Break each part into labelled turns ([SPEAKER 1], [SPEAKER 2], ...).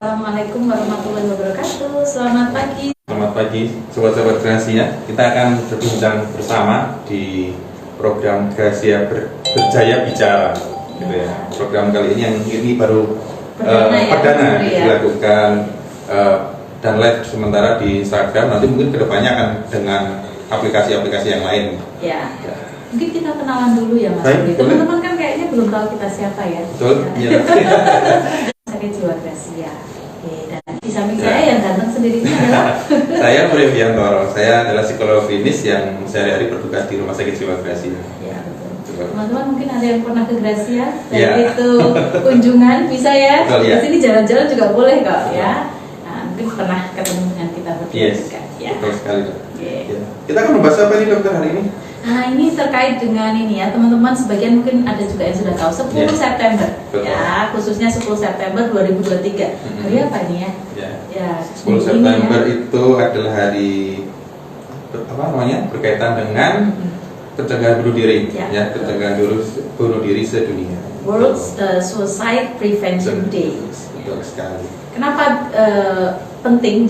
[SPEAKER 1] Assalamualaikum warahmatullahi wabarakatuh. Selamat pagi.
[SPEAKER 2] Selamat pagi, sobat-sobat Gracia. Kita akan berbincang bersama di program Gracia Berjaya Bicara. Gitu ya. Program kali ini yang ini baru perdana dilakukan dan live sementara di Instagram. Nanti mungkin kedepannya akan dengan aplikasi-aplikasi yang lain.
[SPEAKER 1] Ya. Mungkin kita kenalan dulu ya Mas. Teman-teman kan kayaknya belum tahu kita siapa ya.
[SPEAKER 2] Betul.
[SPEAKER 1] Ya. Sakit jiwa Gracia. Oke, dan di samping saya yang ganteng sendiri adalah
[SPEAKER 2] saya Muri Biantoro. Saya adalah psikolog klinis yang sehari-hari bertugas di Rumah Sakit Jiwa Gracia.
[SPEAKER 1] Ya, betul. Teman-teman mungkin ada yang pernah ke Gracia, baik
[SPEAKER 2] Ya.
[SPEAKER 1] itu kunjungan bisa ya.
[SPEAKER 2] Betul, ya.
[SPEAKER 1] Di sini jalan-jalan juga boleh kok ya. Nah, mungkin pernah ketemu dengan kita berdua
[SPEAKER 2] Yes.
[SPEAKER 1] juga ya.
[SPEAKER 2] Betul sekali, Dok.
[SPEAKER 1] Oke.
[SPEAKER 2] Ya. Kita akan membahas apa nih, Dokter, hari ini?
[SPEAKER 1] Nah, ini terkait dengan ini ya, teman-teman sebagian mungkin ada juga yang sudah tahu 10 September.
[SPEAKER 2] Betul.
[SPEAKER 1] Ya, khususnya 10 September 2023. Hari apa ini ya? Ya,
[SPEAKER 2] 10 September itu adalah hari apa namanya? Berkaitan dengan pencegahan bunuh diri, ya, pencegahan bunuh diri sedunia.
[SPEAKER 1] World Suicide Prevention Day.
[SPEAKER 2] Betul sekali.
[SPEAKER 1] Kenapa penting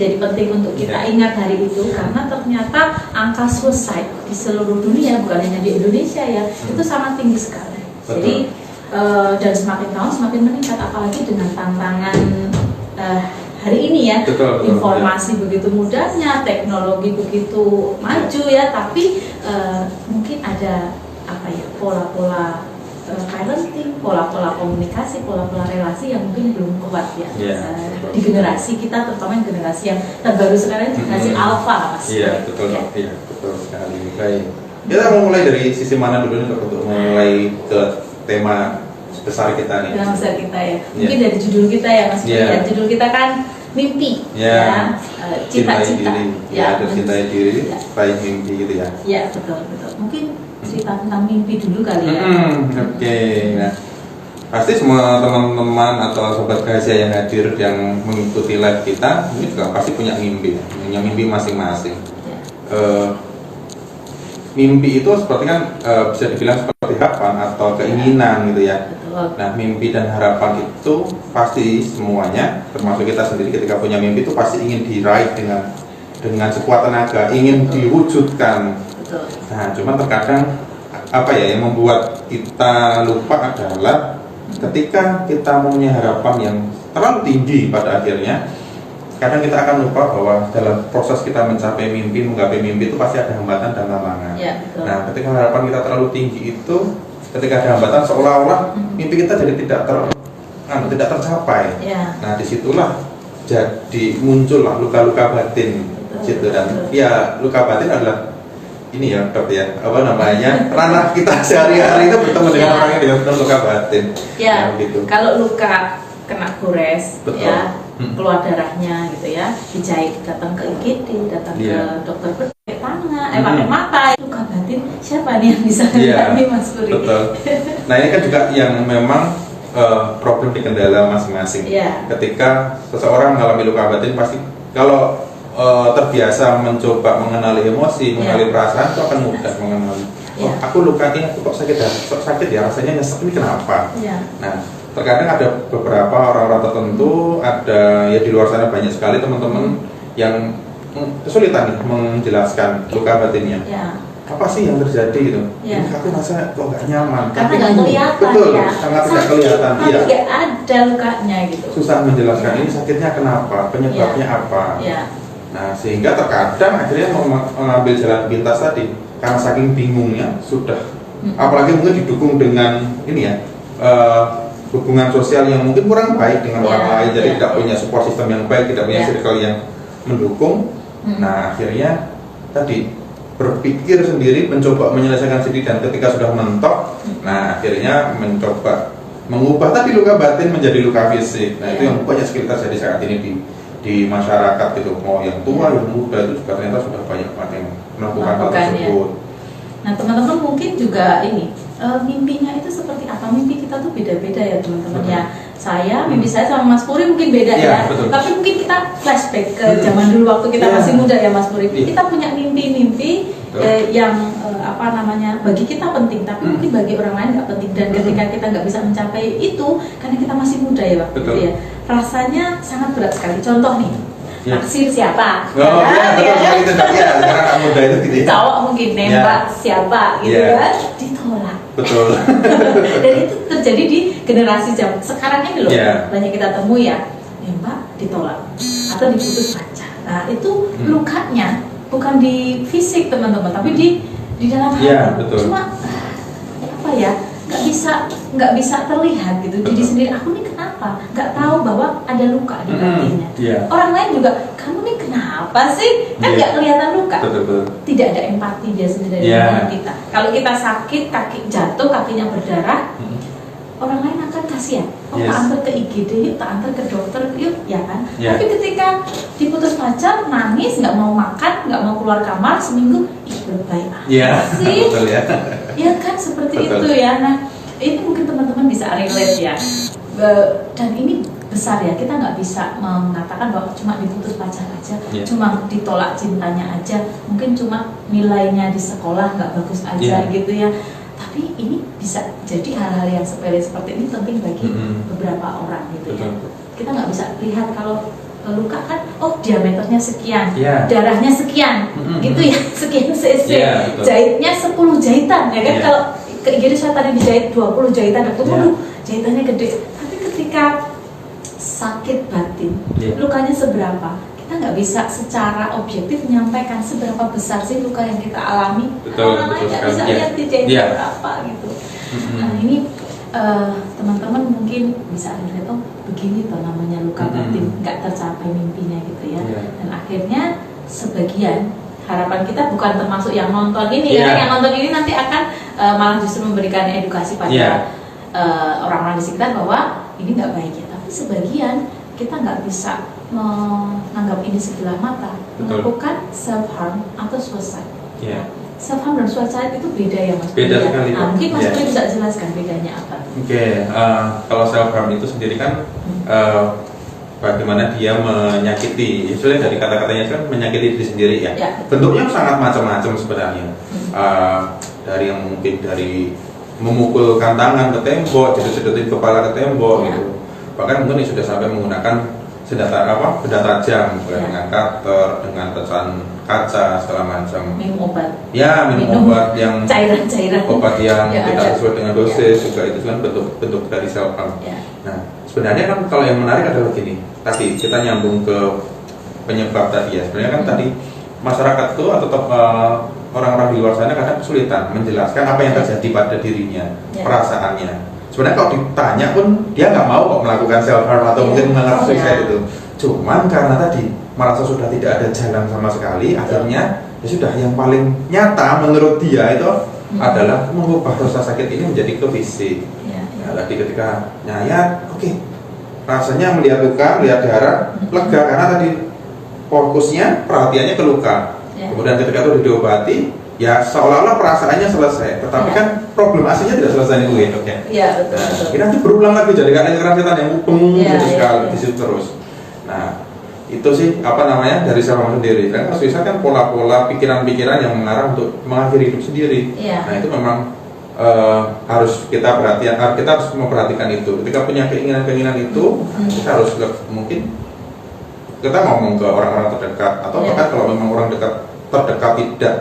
[SPEAKER 1] untuk kita ingat hari itu? Karena ternyata angka suicide di seluruh dunia, bukan hanya di Indonesia ya, itu sangat tinggi sekali.
[SPEAKER 2] Betul.
[SPEAKER 1] Jadi dan semakin tahun semakin meningkat, apalagi dengan tantangan hari ini ya.
[SPEAKER 2] Betul,
[SPEAKER 1] informasi begitu mudahnya, teknologi begitu maju ya, tapi mungkin ada apa ya, pola-pola parenting, pola-pola komunikasi, pola-pola relasi yang mungkin belum kuat ya, di generasi kita, terutama generasi yang terbaru sekarang, generasi alpha, Mas.
[SPEAKER 2] Iya, betul, iya, betul sekali. Baik. Kita mau mulai dari sisi mana dulu nih, Dok, untuk mulai ke tema besar kita nih?
[SPEAKER 1] Tema besar kita ya. Mungkin dari judul kita ya, Mas. Ya, judul kita kan mimpi, ya, cita-cita,
[SPEAKER 2] ya, cintai diri, baik mimpi gitu ya.
[SPEAKER 1] Ya, betul. Mungkin cerita tentang mimpi dulu kali ya.
[SPEAKER 2] Oke. Nah, pasti semua teman-teman atau sobat Gracia yang hadir yang mengikuti live kita ini juga pasti punya mimpi masing-masing. Mimpi itu seperti kan bisa dibilang seperti harapan atau keinginan gitu ya. Nah, mimpi dan harapan itu pasti semuanya, termasuk kita sendiri ketika punya mimpi itu pasti ingin diraih dengan sekuat tenaga, ingin diwujudkan. Nah, cuma terkadang apa ya yang membuat kita lupa adalah ketika kita mempunyai harapan yang terlalu tinggi, pada akhirnya kadang kita akan lupa bahwa dalam proses kita menggapai mimpi itu pasti ada hambatan dan tantangan. Nah, ketika harapan kita terlalu tinggi itu, ketika ada hambatan seolah-olah mimpi kita jadi tidak tercapai. Nah, disitulah jadi muncullah luka-luka batin, gitu. Dan ya luka batin adalah ini ya, Dok ya, apa namanya, ranah kita sehari-hari itu bertemu dengan orang yang dengan luka batin.
[SPEAKER 1] Ya,
[SPEAKER 2] gitu.
[SPEAKER 1] Kalau luka kena gores, ya, keluar darahnya gitu ya, dijahit, datang ke IGD, datang ke dokter pakai tangan, pakai mata, luka batin, siapa nih yang bisa lihat nih, Mas Puri?
[SPEAKER 2] Betul. Nah, ini kan juga yang memang problem di kendala masing-masing. Ketika seseorang mengalami luka batin, pasti kalau terbiasa mencoba mengenali emosi, mengenali perasaan, itu akan mudah mengenali. Oh, aku luka ini, aku kok sakit ya, rasanya nyesek, ini kenapa? Nah, terkadang ada beberapa orang-orang tertentu, ada ya di luar sana banyak sekali teman-teman yang kesulitan nih menjelaskan luka batinnya. Apa sih yang terjadi gitu? Aku rasa kok nggak nyaman.
[SPEAKER 1] Karena nggak kelihatan.
[SPEAKER 2] Betul, sangat tidak kelihatan.
[SPEAKER 1] Tapi nggak ada lukanya gitu.
[SPEAKER 2] Susah menjelaskan ini sakitnya kenapa, penyebabnya apa. Nah, sehingga terkadang akhirnya mengambil jalan pintas tadi karena saking bingungnya sudah, apalagi mungkin didukung dengan ini ya, hubungan sosial yang mungkin kurang baik dengan orang lain, jadi tidak punya support system yang baik, tidak punya circle yang mendukung. Nah, akhirnya tadi berpikir sendiri, mencoba menyelesaikan sendiri, dan ketika sudah mentok, nah akhirnya mencoba mengubah tadi luka batin menjadi luka fisik. Nah, itu yang banyak sekitar jadi saat ini di masyarakat gitu, mau yang tua, yang muda, itu juga ternyata sudah banyak yang melakukan hal tersebut.
[SPEAKER 1] Nah, teman-teman mungkin juga ini mimpinya itu seperti apa? Mimpi kita tuh beda-beda ya, teman-teman ya. Mimpi saya sama Mas Puri mungkin beda ya. Tapi mungkin kita flashback ke zaman dulu waktu kita masih muda ya, Mas Puri. Kita punya mimpi-mimpi yang apa namanya, bagi kita penting, tapi mungkin bagi orang lain nggak penting. Dan ketika kita nggak bisa mencapai itu karena kita masih muda ya waktu itu ya, rasanya sangat berat sekali. Contoh nih,
[SPEAKER 2] Ya.
[SPEAKER 1] naksir siapa?
[SPEAKER 2] Oh iya, betul itu tadi ya. Sekarang anak muda itu gitu ya.
[SPEAKER 1] Cowok mungkin nembak siapa gitu
[SPEAKER 2] Ya.
[SPEAKER 1] kan, ditolak.
[SPEAKER 2] Betul.
[SPEAKER 1] Dan itu terjadi di generasi zaman sekarang ini loh.
[SPEAKER 2] Ya.
[SPEAKER 1] Banyak kita temui ya, nembak ditolak atau diputus pacar. Nah itu lukanya bukan di fisik teman-teman, tapi di dalam hati.
[SPEAKER 2] Ya, betul.
[SPEAKER 1] Cuma apa ya, nggak bisa terlihat gitu. Jadi sendiri aku nih kenapa? Nggak tahu bahwa ada luka di hatinya.
[SPEAKER 2] Yeah.
[SPEAKER 1] Orang lain juga, kamu nih kenapa sih? Kan nggak kelihatan luka.
[SPEAKER 2] Betul.
[SPEAKER 1] Tidak ada empati dia sendiri dengan kita. Kalau kita sakit, kaki jatuh, kakinya berdarah, orang lain akan kasihan. Oh, tak antar ke IGD, yuk, tak antar ke dokter, yuk, ya kan? Tapi ketika diputus pacar, nangis, nggak mau makan, nggak mau keluar kamar seminggu, ih lebay sih.
[SPEAKER 2] Betul ya.
[SPEAKER 1] Ya kan seperti itu ya. Nah, ini mungkin teman-teman bisa relate ya. Dan ini besar ya, kita nggak bisa mengatakan bahwa cuma diputus pacar aja, cuma ditolak cintanya aja, mungkin cuma nilainya di sekolah nggak bagus aja gitu ya. Tapi ini bisa jadi hal-hal yang sepele seperti ini penting bagi beberapa orang gitu ya. Kita nggak bisa lihat kalau luka kan, oh diameternya sekian, darahnya sekian, gitu ya, sekian cc, jahitnya 10 jahitan ya kan. Kalau ke IGD saya tadi dijahit 20 jahitan, jahitannya gede. Tapi ketika sakit batin, lukanya seberapa? Kita nggak bisa secara objektif menyampaikan seberapa besar sih luka yang kita alami. Orang lain nggak bisa lihat dijahitnya berapa gitu. Nah ini teman-teman mungkin bisa lihat, oh begini tuh namanya luka batin, nggak tercapai mimpinya gitu ya. Dan akhirnya sebagian harapan kita bukan termasuk yang nonton ini, karena yang nonton ini nanti akan malah justru memberikan edukasi pada orang-orang di sekitar bahwa ini nggak baik ya. Tapi sebagian kita nggak bisa menganggap ini sebelah mata, melakukan self harm atau suicide. Self harm dan suicide itu beda ya Mas?
[SPEAKER 2] Beda sekali.
[SPEAKER 1] Nah, mungkin Mas Puri bisa jelaskan bedanya apa?
[SPEAKER 2] Kalau self harm itu sendiri kan bagaimana dia menyakiti, sebenarnya dari kata-katanya kan menyakiti diri sendiri ya. Bentuknya sangat macam-macam sebenarnya. Dari yang mungkin dari memukulkan tangan ke tembok, sedutin kepala ke tembok gitu. Bahkan mungkin sudah sampai menggunakan benda tajam dengan cutter, dengan pecahan kaca segala macam.
[SPEAKER 1] Minum obat.
[SPEAKER 2] Ya, minum obat yang
[SPEAKER 1] cairan-cairan.
[SPEAKER 2] Obat yang tidak sesuai dengan dosis juga itu kan bentuk dari self harm. Nah, sebenarnya kan kalau yang menarik adalah gini. Tadi kita nyambung ke penyebab tadi ya. Sebenarnya kan tadi masyarakat itu atau orang-orang di luar sana kadang kesulitan menjelaskan apa yang terjadi pada dirinya, perasaannya. Sebenarnya kalau ditanya pun dia nggak mau kok melakukan self harm atau mungkin menganggap suicide itu. Cuman karena tadi merasa sudah tidak ada jalan sama sekali, akhirnya ya sudah yang paling nyata menurut dia itu adalah mengubah rasa sakit ini menjadi ke fisik. Nah, tadi ketika nyayat, rasanya melihat luka, melihat darah, lega karena tadi fokusnya perhatiannya ke luka. Kemudian ketika itu diobati, ya seolah-olah perasaannya selesai, tetapi kan problem aslinya tidak selesai itu ya.
[SPEAKER 1] Iya betul.
[SPEAKER 2] Ini nanti berulang lagi jadi karena setan yang sekali di situ terus. Nah itu sih dari self harm sendiri. Dan suicide kan pola-pola pikiran-pikiran yang mengarah untuk mengakhiri hidup sendiri. Nah itu memang harus kita harus memperhatikan itu. Ketika punya keinginan itu, kita harus mungkin kita ngomong ke orang-orang terdekat atau bahkan kalau memang orang terdekat tidak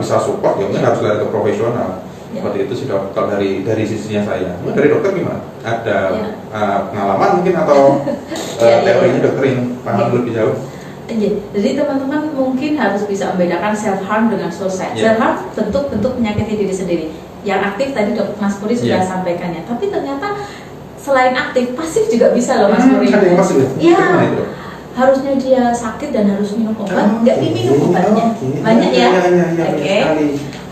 [SPEAKER 2] bisa support, ya mungkin harus lari ke profesional. Seperti itu sudah kalau dari sisinya saya. Mungkin dari dokter gimana? Ada pengalaman mungkin atau teorinya dokter yang paham lebih jauh?
[SPEAKER 1] Jadi teman-teman mungkin harus bisa membedakan self harm dengan suicide. Self harm bentuk menyakiti diri sendiri. Yang aktif tadi Mas Puri sudah sampaikannya. Tapi ternyata selain aktif, pasif juga bisa loh Mas Puri.
[SPEAKER 2] Ada yang pasif ya?
[SPEAKER 1] Harusnya dia sakit dan harus minum obat, nggak diminum obatnya. Banyak ya.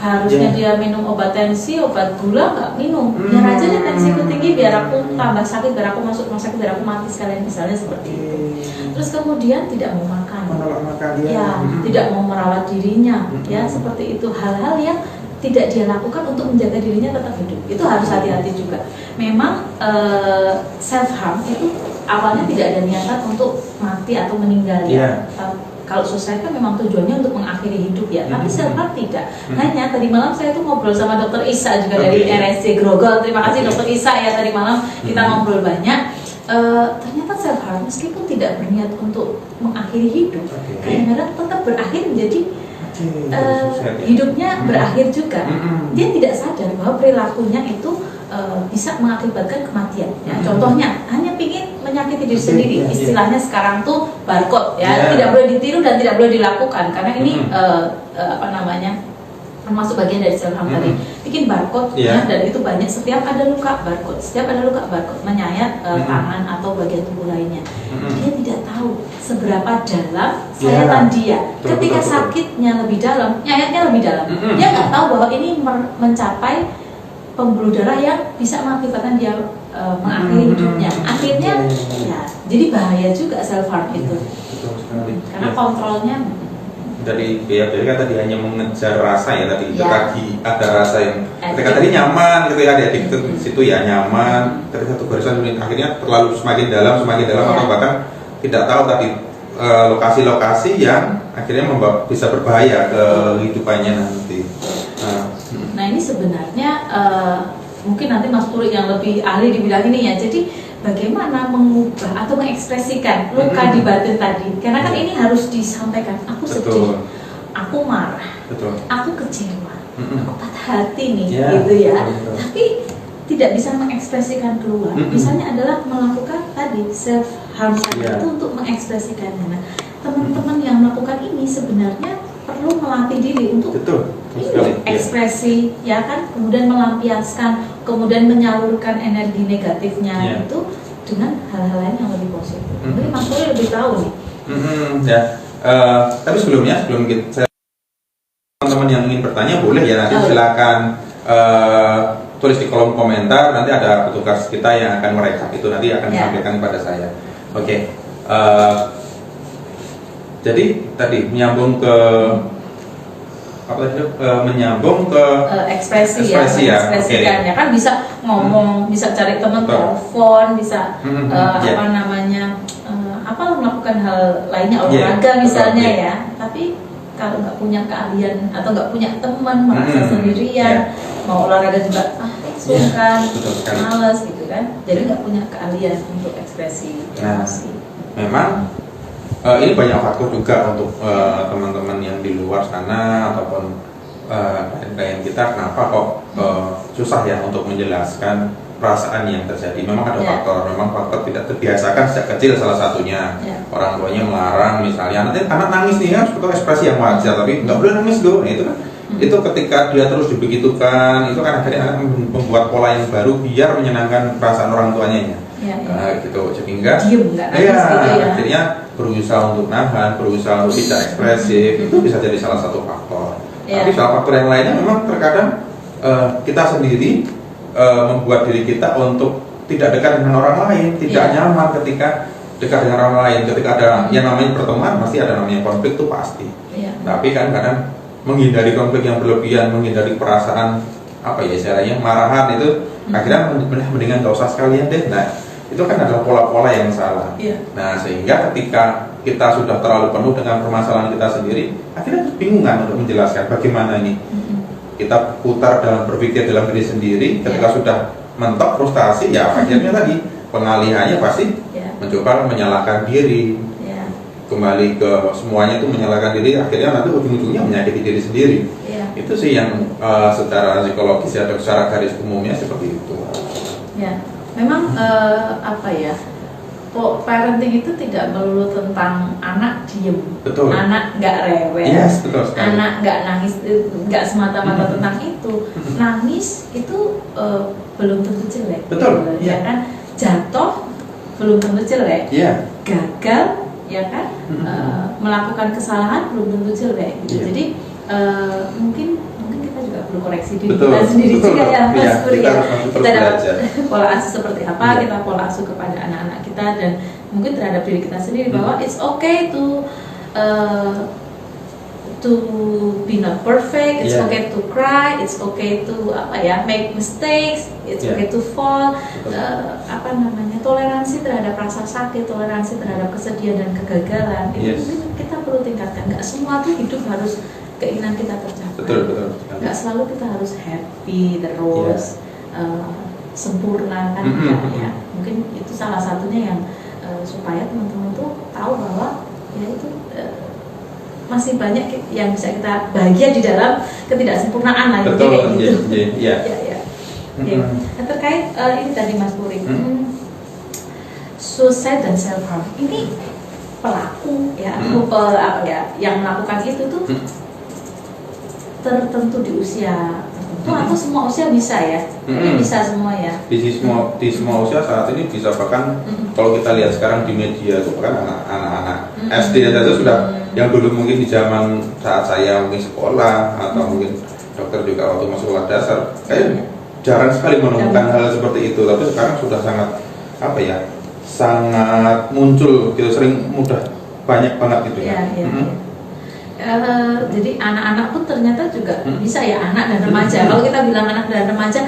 [SPEAKER 1] Harusnya dia minum obat tensi, obat gula, nggak minum. Biar aja deh tensiku tinggi, biar aku tambah sakit, biar aku masuk rumah sakit, biar aku mati sekalian, misalnya seperti itu. Terus kemudian tidak mau makan, tidak mau merawat dirinya, ya seperti itu. Hal-hal yang tidak dia lakukan untuk menjaga dirinya tetap hidup, itu harus hati-hati juga. Memang self harm itu awalnya tidak ada niatan untuk mati atau meninggal ya. Kalau suicide kan memang tujuannya untuk mengakhiri hidup ya, tapi self harm tidak. Hanya tadi malam saya tuh ngobrol sama Dokter Isa juga dari RSC Grogol. Terima kasih Dokter Isa ya, tadi malam kita ngobrol banyak. ternyata self harm meskipun tidak berniat untuk mengakhiri hidup, kadang-kadang tetap berakhir menjadi hidupnya berakhir juga. Dia tidak sadar bahwa perilakunya itu bisa mengakibatkan kematian. Ya, contohnya hanya ingin menyakiti diri sendiri. Istilahnya sekarang tuh barcode, ya, tidak boleh ditiru dan tidak boleh dilakukan karena ini termasuk bagian dari self harm tadi. Bikin barcode, ya, dan itu banyak. Setiap ada luka barcode, menyayat tangan atau bagian tubuh lainnya. Dia tidak tahu seberapa dalam sayatan dia. Ketika sakitnya lebih dalam, nyayatnya lebih dalam. Dia nggak tahu bahwa ini mencapai pembuluh darah yang bisa mengakibatkan dia mengakhiri hidupnya. Akhirnya, ya, jadi bahaya juga self harm itu.
[SPEAKER 2] Betul sekali.
[SPEAKER 1] Karena kontrolnya
[SPEAKER 2] dari kan tadi hanya mengejar rasa ya tadi. Itu tadi ada rasa yang ketika tadi nyaman gitu ya, di situ ya nyaman. Ketika satu barisan akhirnya terlalu semakin dalam atau bahkan tidak tahu tadi lokasi-lokasi yang akhirnya bisa berbahaya ke kehidupannya nanti.
[SPEAKER 1] Nah ini sebenarnya mungkin nanti Mas Puri yang lebih ahli di bidang ini ya. Jadi bagaimana mengubah atau mengekspresikan luka di batin tadi? Karena kan ini harus disampaikan. Aku sedih, aku marah, aku kecewa, aku patah hati nih, gitu ya. Tapi tidak bisa mengekspresikan keluar. Misalnya adalah melakukan tadi self harm itu untuk mengekspresikannya. Nah, teman-teman yang melakukan ini sebenarnya perlu melatih diri untuk ekspresi, ya kan, kemudian melampiaskan, kemudian menyalurkan energi negatifnya itu dengan hal-hal lain yang lebih positif. Mungkin Mas Puri lebih tahu nih.
[SPEAKER 2] Tapi sebelum teman-teman yang ingin bertanya boleh ya nanti silakan tulis di kolom komentar. Nanti ada petugas kita yang akan merekap itu, nanti akan disampaikan kepada saya. Oke. Jadi tadi menyambung ke menyambung ke
[SPEAKER 1] ekspresi ya, mengekspresikannya kan bisa ngomong, bisa cari teman, telepon, bisa melakukan hal lainnya, olahraga misalnya ya. Tapi kalau nggak punya keahlian atau nggak punya teman, merasa sendirian, mau olahraga juga sungkan, males gitu kan, jadi nggak punya keahlian untuk ekspresi emosi.
[SPEAKER 2] Memang ini banyak faktor juga untuk teman-teman yang di luar sana ataupun klien kita, kenapa kok susah ya untuk menjelaskan perasaan yang terjadi. Memang ada faktor tidak terbiasakan sejak kecil, salah satunya orang tuanya melarang misalnya, nanti anak nangis nih kan, itu ekspresi yang wajar, tapi nggak boleh nangis loh. Nah, itu kan itu ketika dia terus dibegitukan, itu kan akhirnya akan membuat pola yang baru biar menyenangkan perasaan orang tuanya gitu, sehingga akhirnya berusaha untuk nahan, berusaha untuk tidak ekspresif, itu bisa jadi salah satu faktor. Tapi salah faktor yang lainnya memang terkadang kita sendiri membuat diri kita untuk tidak dekat dengan orang lain, tidak nyaman ketika dekat dengan orang lain. Ketika ada yang namanya pertemuan, pasti ada namanya konflik, itu pasti. Tapi kan kadang menghindari konflik yang berlebihan, menghindari perasaan istilahnya marahan itu, akhirnya mendingan gak usah sekalian deh. Nah, itu kan adalah pola-pola yang salah. Nah, sehingga ketika kita sudah terlalu penuh dengan permasalahan kita sendiri, akhirnya kebingungan untuk menjelaskan bagaimana ini. Kita putar dalam berpikir dalam diri sendiri. Ketika sudah mentok frustasi, ya akhirnya tadi pengalihannya pasti mencoba menyalahkan diri, kembali ke semuanya itu menyalahkan diri, akhirnya nanti ujung-ujungnya menyakiti diri sendiri. Itu sih yang secara psikologis atau secara garis umumnya seperti itu.
[SPEAKER 1] Memang parenting itu tidak melulu tentang anak diem, anak nggak rewel, anak nggak nangis, nggak semata-mata tentang itu. Nangis itu belum tentu jelek, ya kan? Jatuh belum tentu jelek, gagal, ya kan? Melakukan kesalahan belum tentu jelek. Jadi mungkin kita juga perlu koreksi diri kita sendiri juga ya Mas Puri ya. Kita dapat pola asuh seperti apa, kita pola asuh kepada anak-anak kita dan mungkin terhadap diri kita sendiri bahwa it's okay to be not perfect, it's okay to cry, it's okay to make mistakes, it's okay to fall. Toleransi terhadap rasa sakit, toleransi terhadap kesedihan dan kegagalan itu mungkin kita perlu tingkatkan. Nggak semua tuh hidup harus keinginan kita tercapai. Nggak selalu kita harus happy terus, sempurna kan enggak ya. mungkin itu salah satunya yang supaya teman-teman tuh tahu bahwa ya itu masih banyak yang bisa kita bahagia di dalam ketidaksempurnaan lah,
[SPEAKER 2] betul,
[SPEAKER 1] kayak gitu.
[SPEAKER 2] Iya.
[SPEAKER 1] Ya. Nah, terkait ini tadi Mas Puri, suicide dan self harm ini pelaku ya, yang melakukan itu tuh tertentu di usia tertentu atau semua usia bisa ya? Ini bisa semua ya?
[SPEAKER 2] Di semua usia saat ini bisa, bahkan kalau kita lihat sekarang di media itu bahkan anak-anak SD aja sudah, yang dulu mungkin di zaman saat saya mungkin sekolah atau mungkin dokter juga waktu masuk sekolah dasar kayak jarang sekali menemukan hal seperti itu, tapi sekarang sudah sangat sangat muncul gitu, sering mudah banyak banget gitu ya.
[SPEAKER 1] Jadi anak-anak pun ternyata juga bisa ya, anak dan remaja. Kalau kita bilang anak dan remaja,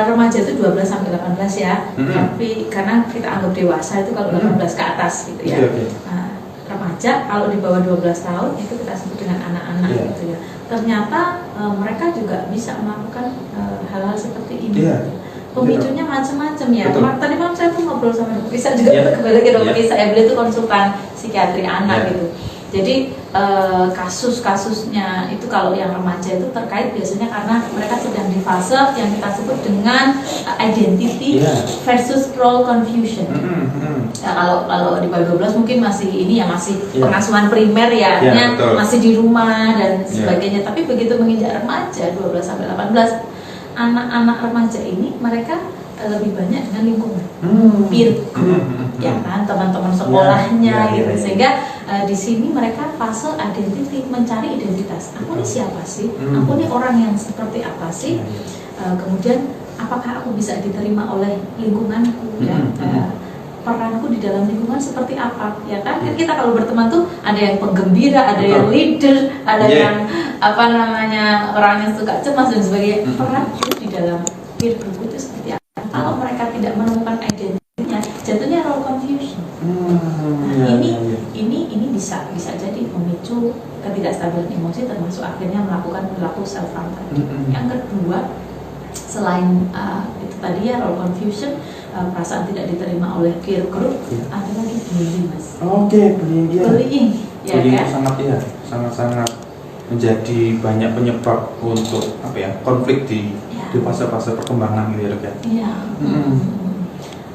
[SPEAKER 1] remaja itu 12 sampai 18 ya. Tapi karena kita anggap dewasa itu kalau 18 ke atas gitu ya. Remaja kalau di bawah 12 tahun itu kita sebut dengan anak-anak gitu ya. Ternyata mereka juga bisa melakukan hal-hal seperti ini. Pemicunya macam-macam ya. Tadi malam saya tuh ngobrol sama dokter Isa juga, kembali lagi dokter Isa ya, beliau itu konsultan psikiatri anak gitu. Jadi kasus-kasusnya itu kalau yang remaja itu terkait biasanya karena mereka sedang di fase yang kita sebut dengan identity versus role confusion. Ya, kalau di bawah 12 mungkin masih ini ya, masih pengasuhan primer ya, masih di rumah dan sebagainya. Tapi begitu menginjak remaja 12 sampai 18, anak-anak remaja ini mereka lebih banyak dengan lingkungan, peer group, ya kan, teman-teman sekolahnya gitu, sehingga di sini mereka fase identity, mencari identitas. Aku ini siapa sih? Aku ini orang yang seperti apa sih? Kemudian apakah aku bisa diterima oleh lingkunganku? Ya, peranku di dalam lingkungan seperti apa? Ya kan? Kita kalau berteman tuh ada yang penggembira, ada yang leader, ada yang orang yang suka cemas dan sebagainya. Peranku di dalam peer group itu seperti apa? Kalau mereka tidak menemukan identitasnya, jatuhnya role confusion. Ini bisa jadi memicu ketidakstabilan emosi, termasuk akhirnya melakukan perilaku self harm. Yang kedua, selain itu tadi ya role confusion, perasaan tidak diterima oleh peer group, ada lagi bullying, Mas. Bullying, ya kan?
[SPEAKER 2] Sangat menjadi banyak penyebab untuk konflik di fase-fase perkembangan gitu ya.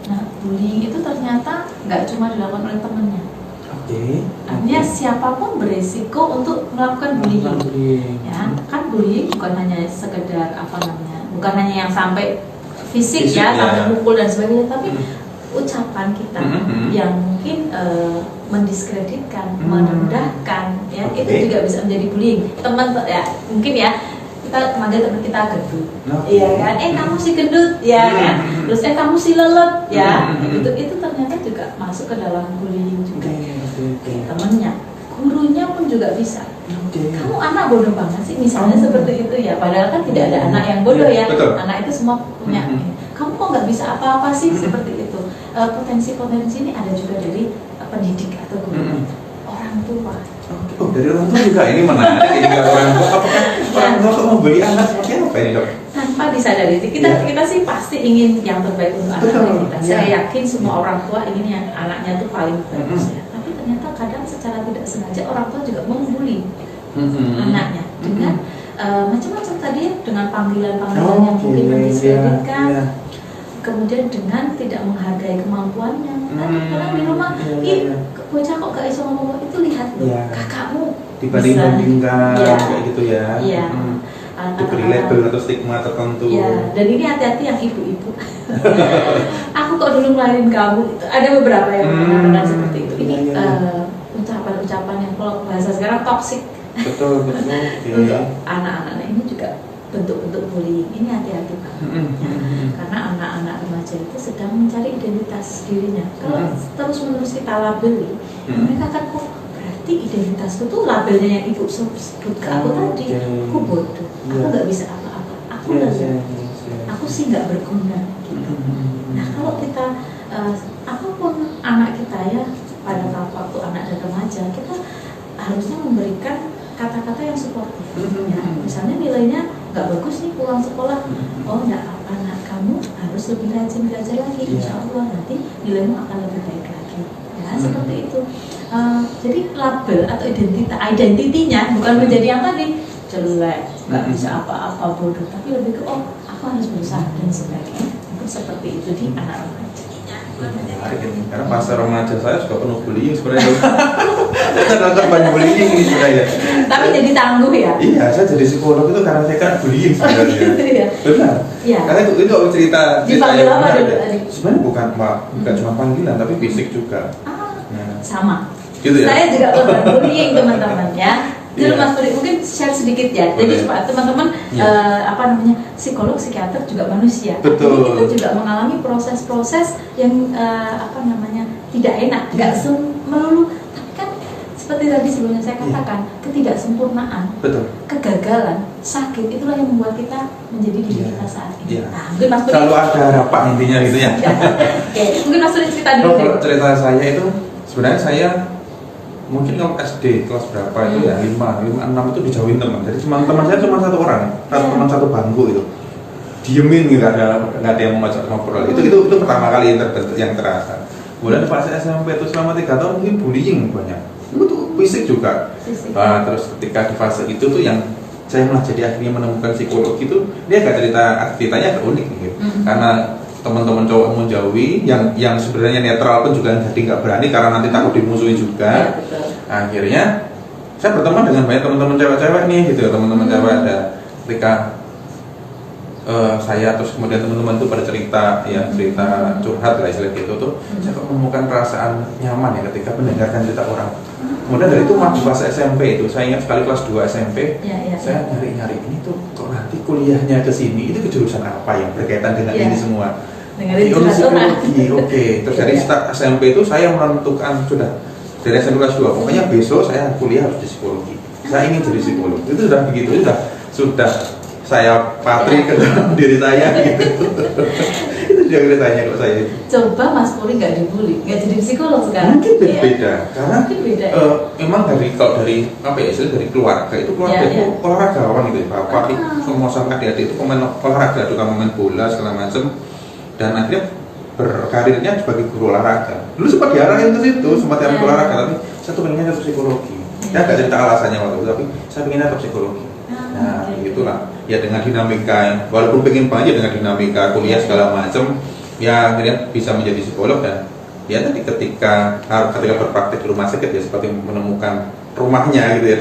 [SPEAKER 2] Nah, bullying itu ternyata nggak cuma dilakukan oleh temannya. Artinya siapapun beresiko untuk melakukan bullying. Ya, kan bullying bukan hanya sekedar bukan hanya yang sampai fisik ya, sampai mukul dan sebagainya, tapi ucapan kita yang mungkin mendiskreditkan, merendahkan, ya itu juga bisa menjadi bullying. Teman ya, mungkin ya kita manggil teman kita gendut, iya kan? Kamu si gendut, ya kan? Terus kamu si lelet, ya itu ternyata juga masuk ke dalam bullying juga. Temennya, gurunya pun juga bisa. Kamu anak bodoh banget sih, misalnya seperti itu ya. Padahal kan tidak ada anak yang bodoh ya. Anak itu semua punya. Kamu kok nggak bisa apa-apa sih, seperti itu. Potensi-potensi ini ada juga dari pendidik atau guru, orang tua. Dari orang tua juga ini menarik. Ini orang tua, apakah orang tua kok membeli anak seperti apa ini, Dok?
[SPEAKER 1] Tanpa disadari, kita sih pasti ingin yang terbaik untuk anak kita. Saya yakin semua orang tua ingin yang anaknya itu paling bagus ya. Tapi ternyata kadang secara tidak sengaja orang tua juga membuli anaknya dengan macam-macam tadi ya, dengan panggilan-panggilan yang mungkin mendiskreditkan. Kemudian dengan tidak menghargai kemampuannya. Kadang di rumah, bocah kok gak bisa ngomong, itu lihat loh, kakakmu
[SPEAKER 2] dibanding-bandingkan kayak gitu ya. Diberi label atau stigma tertentu.
[SPEAKER 1] Dan ini hati-hati yang ibu-ibu. Aku kok dulu ngelahirin kamu. Ada beberapa yang mengatakan seperti itu. Ini ucapan-ucapan yang kalau bahasa sekarang toksik.
[SPEAKER 2] Betul.
[SPEAKER 1] Untuk anak-anak ini juga bentuk-bentuk bullying. Ini hati-hati Pak. Karena anak-anak remaja itu sedang mencari identitas dirinya. Kalau terus-menerus kita labeli, mereka akan berarti identitas itu labelnya yang ibu sebut ke aku tadi. Aku bodoh, aku nggak bisa apa-apa, aku lelah, aku sih nggak berguna. Gitu. Nah kalau kita apapun anak kita ya, pada waktu anak dan remaja, kita harusnya memberikan kata-kata yang suportif. Ya, misalnya nilainya nggak bagus nih pulang sekolah. Oh nggak apa-apa nak, kamu harus lebih rajin belajar lagi, insya Allah nanti nilaimu akan lebih baik lagi. Ya seperti itu. Jadi label atau identitinya bukan menjadi yang tadi jelek, nggak bisa apa-apa, bodoh, tapi lebih ke aku harus berusaha dan sebagainya. Itu seperti itu di anak remaja.
[SPEAKER 2] Menarik ini, karena masa remaja saya juga penuh bullying sebenarnya. Saya korban bullying ini sebenarnya.
[SPEAKER 1] Tapi jadi tangguh ya?
[SPEAKER 2] Iya, saya jadi psikolog itu karena saya kan bullying sebenarnya.
[SPEAKER 1] Iya.
[SPEAKER 2] Benar.
[SPEAKER 1] Iya.
[SPEAKER 2] Karena itu cerita
[SPEAKER 1] dipanggil
[SPEAKER 2] yang
[SPEAKER 1] apa
[SPEAKER 2] benar.
[SPEAKER 1] dulu?
[SPEAKER 2] Sebenarnya bukan cuma panggilan, tapi fisik juga.
[SPEAKER 1] Sama.
[SPEAKER 2] Gitu ya?
[SPEAKER 1] Saya juga korban bullying teman-teman ya. Dulu
[SPEAKER 2] Iya.
[SPEAKER 1] Mas Budi mungkin share sedikit ya. Jadi supaya teman-teman psikolog, psikiater juga manusia.
[SPEAKER 2] Betul.
[SPEAKER 1] Jadi kita juga mengalami proses-proses yang tidak enak, nggak melulu. Tapi kan seperti tadi sebelumnya saya katakan, ketidaksempurnaan,
[SPEAKER 2] betul,
[SPEAKER 1] kegagalan, sakit itulah yang membuat kita menjadi diri kita saat ini.
[SPEAKER 2] Iya.
[SPEAKER 1] Nah, mungkin Mas Budi
[SPEAKER 2] selalu ada harapan intinya gitu ya.
[SPEAKER 1] Oke, mungkin Mas Budi cerita dulu.
[SPEAKER 2] Kalau cerita saya itu sebenarnya saya mungkin kalau SD kelas berapa itu ya 5, 6 itu dijauhin teman. Jadi teman saya cuma satu orang, teman satu bangku itu. Diemin nggak ada yang mau ngajak ngobrol. Itu pertama kali yang terasa. Kemudian pas SMP itu selama 3 tahun mungkin bullying banyak. Itu tuh fisik juga. Nah, terus ketika di fase itu tuh yang saya malah jadi akhirnya menemukan psikolog itu, dia agak ceritanya agak unik gitu. Karena teman-teman cowok menjauhi yang sebenarnya netral pun juga jadi nggak berani karena nanti takut dimusuhi juga. Akhirnya saya berteman dengan banyak teman-teman cewek-cewek nih gitu, teman-teman cewek ada ketika saya terus kemudian teman-teman itu pada cerita curhat lah istilah gitu tuh, saya kok menemukan perasaan nyaman ya ketika mendengarkan cerita orang. Kemudian dari itu masuk fase SMP itu, saya ingat sekali kelas 2 SMP, saya nyari ini tuh kok nanti kuliahnya ke sini itu ke jurusan apa yang berkaitan dengan ini semua. Psikologi, oke. Terus dari SMP itu saya menentukan sudah dari SMP kelas 2, pokoknya besok saya kuliah harus di psikologi. Saya ingin jadi psikolog. Itu sudah begitu, sudah saya patri ke dalam diri saya gitu. Itu dia ceritanya kalau saya.
[SPEAKER 1] Coba Mas Puri nggak dibully, nggak jadi psikolog sekarang?
[SPEAKER 2] Mungkin beda, karena memang dari istilah dari keluarga itu itu olahragawan gitu ya. Bapak itu semua sama adik-adik itu pemain olahraga, juga pemain bola segala macam, dan akhirnya berkarirnya sebagai guru olahraga. Dulu sempat diarahin ke situ, sempat diarahin olahraga, tapi saya tuh pengennya ke psikologi. Ya nggak cerita alasannya waktu itu, tapi saya pengennya ke psikologi. Nah, itulah ya dengan dinamika, walaupun pengen banget dengan dinamika kuliah segala macam, ya akhirnya bisa menjadi psikolog. Dan ya tadi ketika berpraktik di rumah sakit ya seperti menemukan rumahnya gitu ya,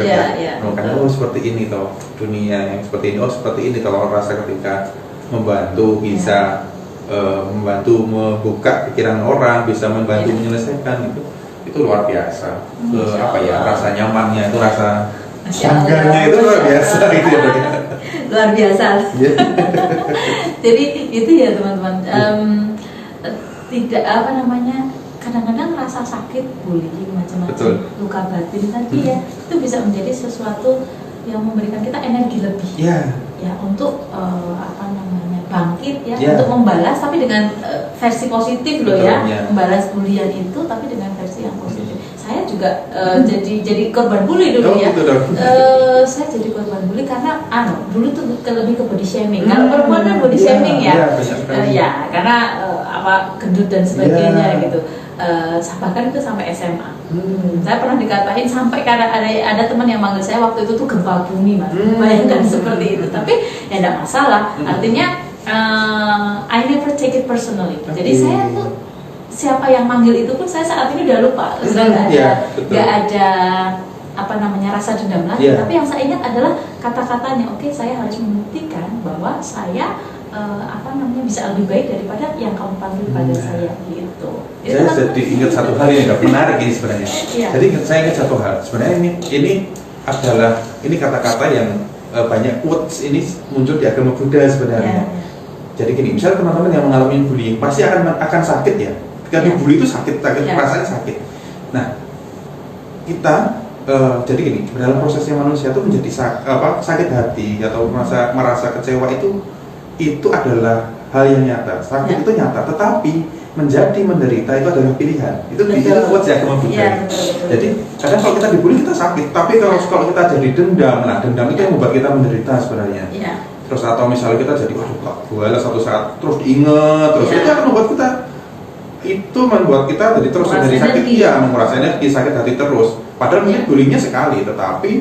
[SPEAKER 2] menemukan seperti ini toh dunia yang seperti ini, seperti ini toh rasa ketika membantu bisa membantu membuka pikiran orang, bisa membantu menyelesaikan itu luar biasa. Rasa nyamannya itu, rasa bangganya itu luar biasa gitu ya.
[SPEAKER 1] Luar biasa. Jadi itu ya teman-teman, tidak kadang-kadang rasa sakit, bullying macam-macam, luka batin tadi itu bisa menjadi sesuatu yang memberikan kita energi lebih ya untuk bangkit untuk membalas, tapi dengan versi positif loh membalas bulian itu tapi dengan versi yang positif. Saya juga jadi korban bully dulu saya jadi korban bully karena dulu tuh lebih ke body shaming. Kalau perempuan kan body shaming karena gendut dan sebagainya gitu. Bahkan itu sampai SMA. Saya pernah dikatain sampai karena ada teman yang manggil saya waktu itu tuh gempa bumi, Mas. Bayangkan seperti itu. Tapi ya tidak masalah. Artinya I never take it personally. Jadi saya tuh siapa yang manggil itu pun saya saat ini udah lupa. Sudah nggak ada rasa dendam lagi. Tapi yang saya ingat adalah kata-katanya. Oke, saya harus membuktikan bahwa saya bisa lebih baik daripada yang kamu panggil pada saya gitu.
[SPEAKER 2] Saya jadi ingat satu hal yang nggak menarik ini sebenarnya. Jadi saya ingat satu hal. Sebenarnya ini adalah kata-kata yang banyak quotes ini muncul di agama Buddha sebenarnya. Jadi gini, misalnya teman-teman yang mengalami bullying pasti akan sakit ya. Ketika dibully itu sakit, rasanya sakit. Nah, kita jadi gini, dalam prosesnya manusia itu menjadi sakit hati atau merasa kecewa itu adalah hal yang nyata. Sakit itu nyata, tetapi menjadi menderita itu adalah pilihan. Itu quotes ya agama Buddha. Jadi kadang kalau kita dibully kita sakit, tapi kalau kita jadi dendam, dendam itu yang membuat kita menderita sebenarnya. Terus atau misalnya kita jadi waduh kok bola satu saat terus diinget terus itu akan membuat kita jadi terus menjadi sakit, menguras energi, sakit hati terus. Padahal mungkin bullyingnya sekali, tetapi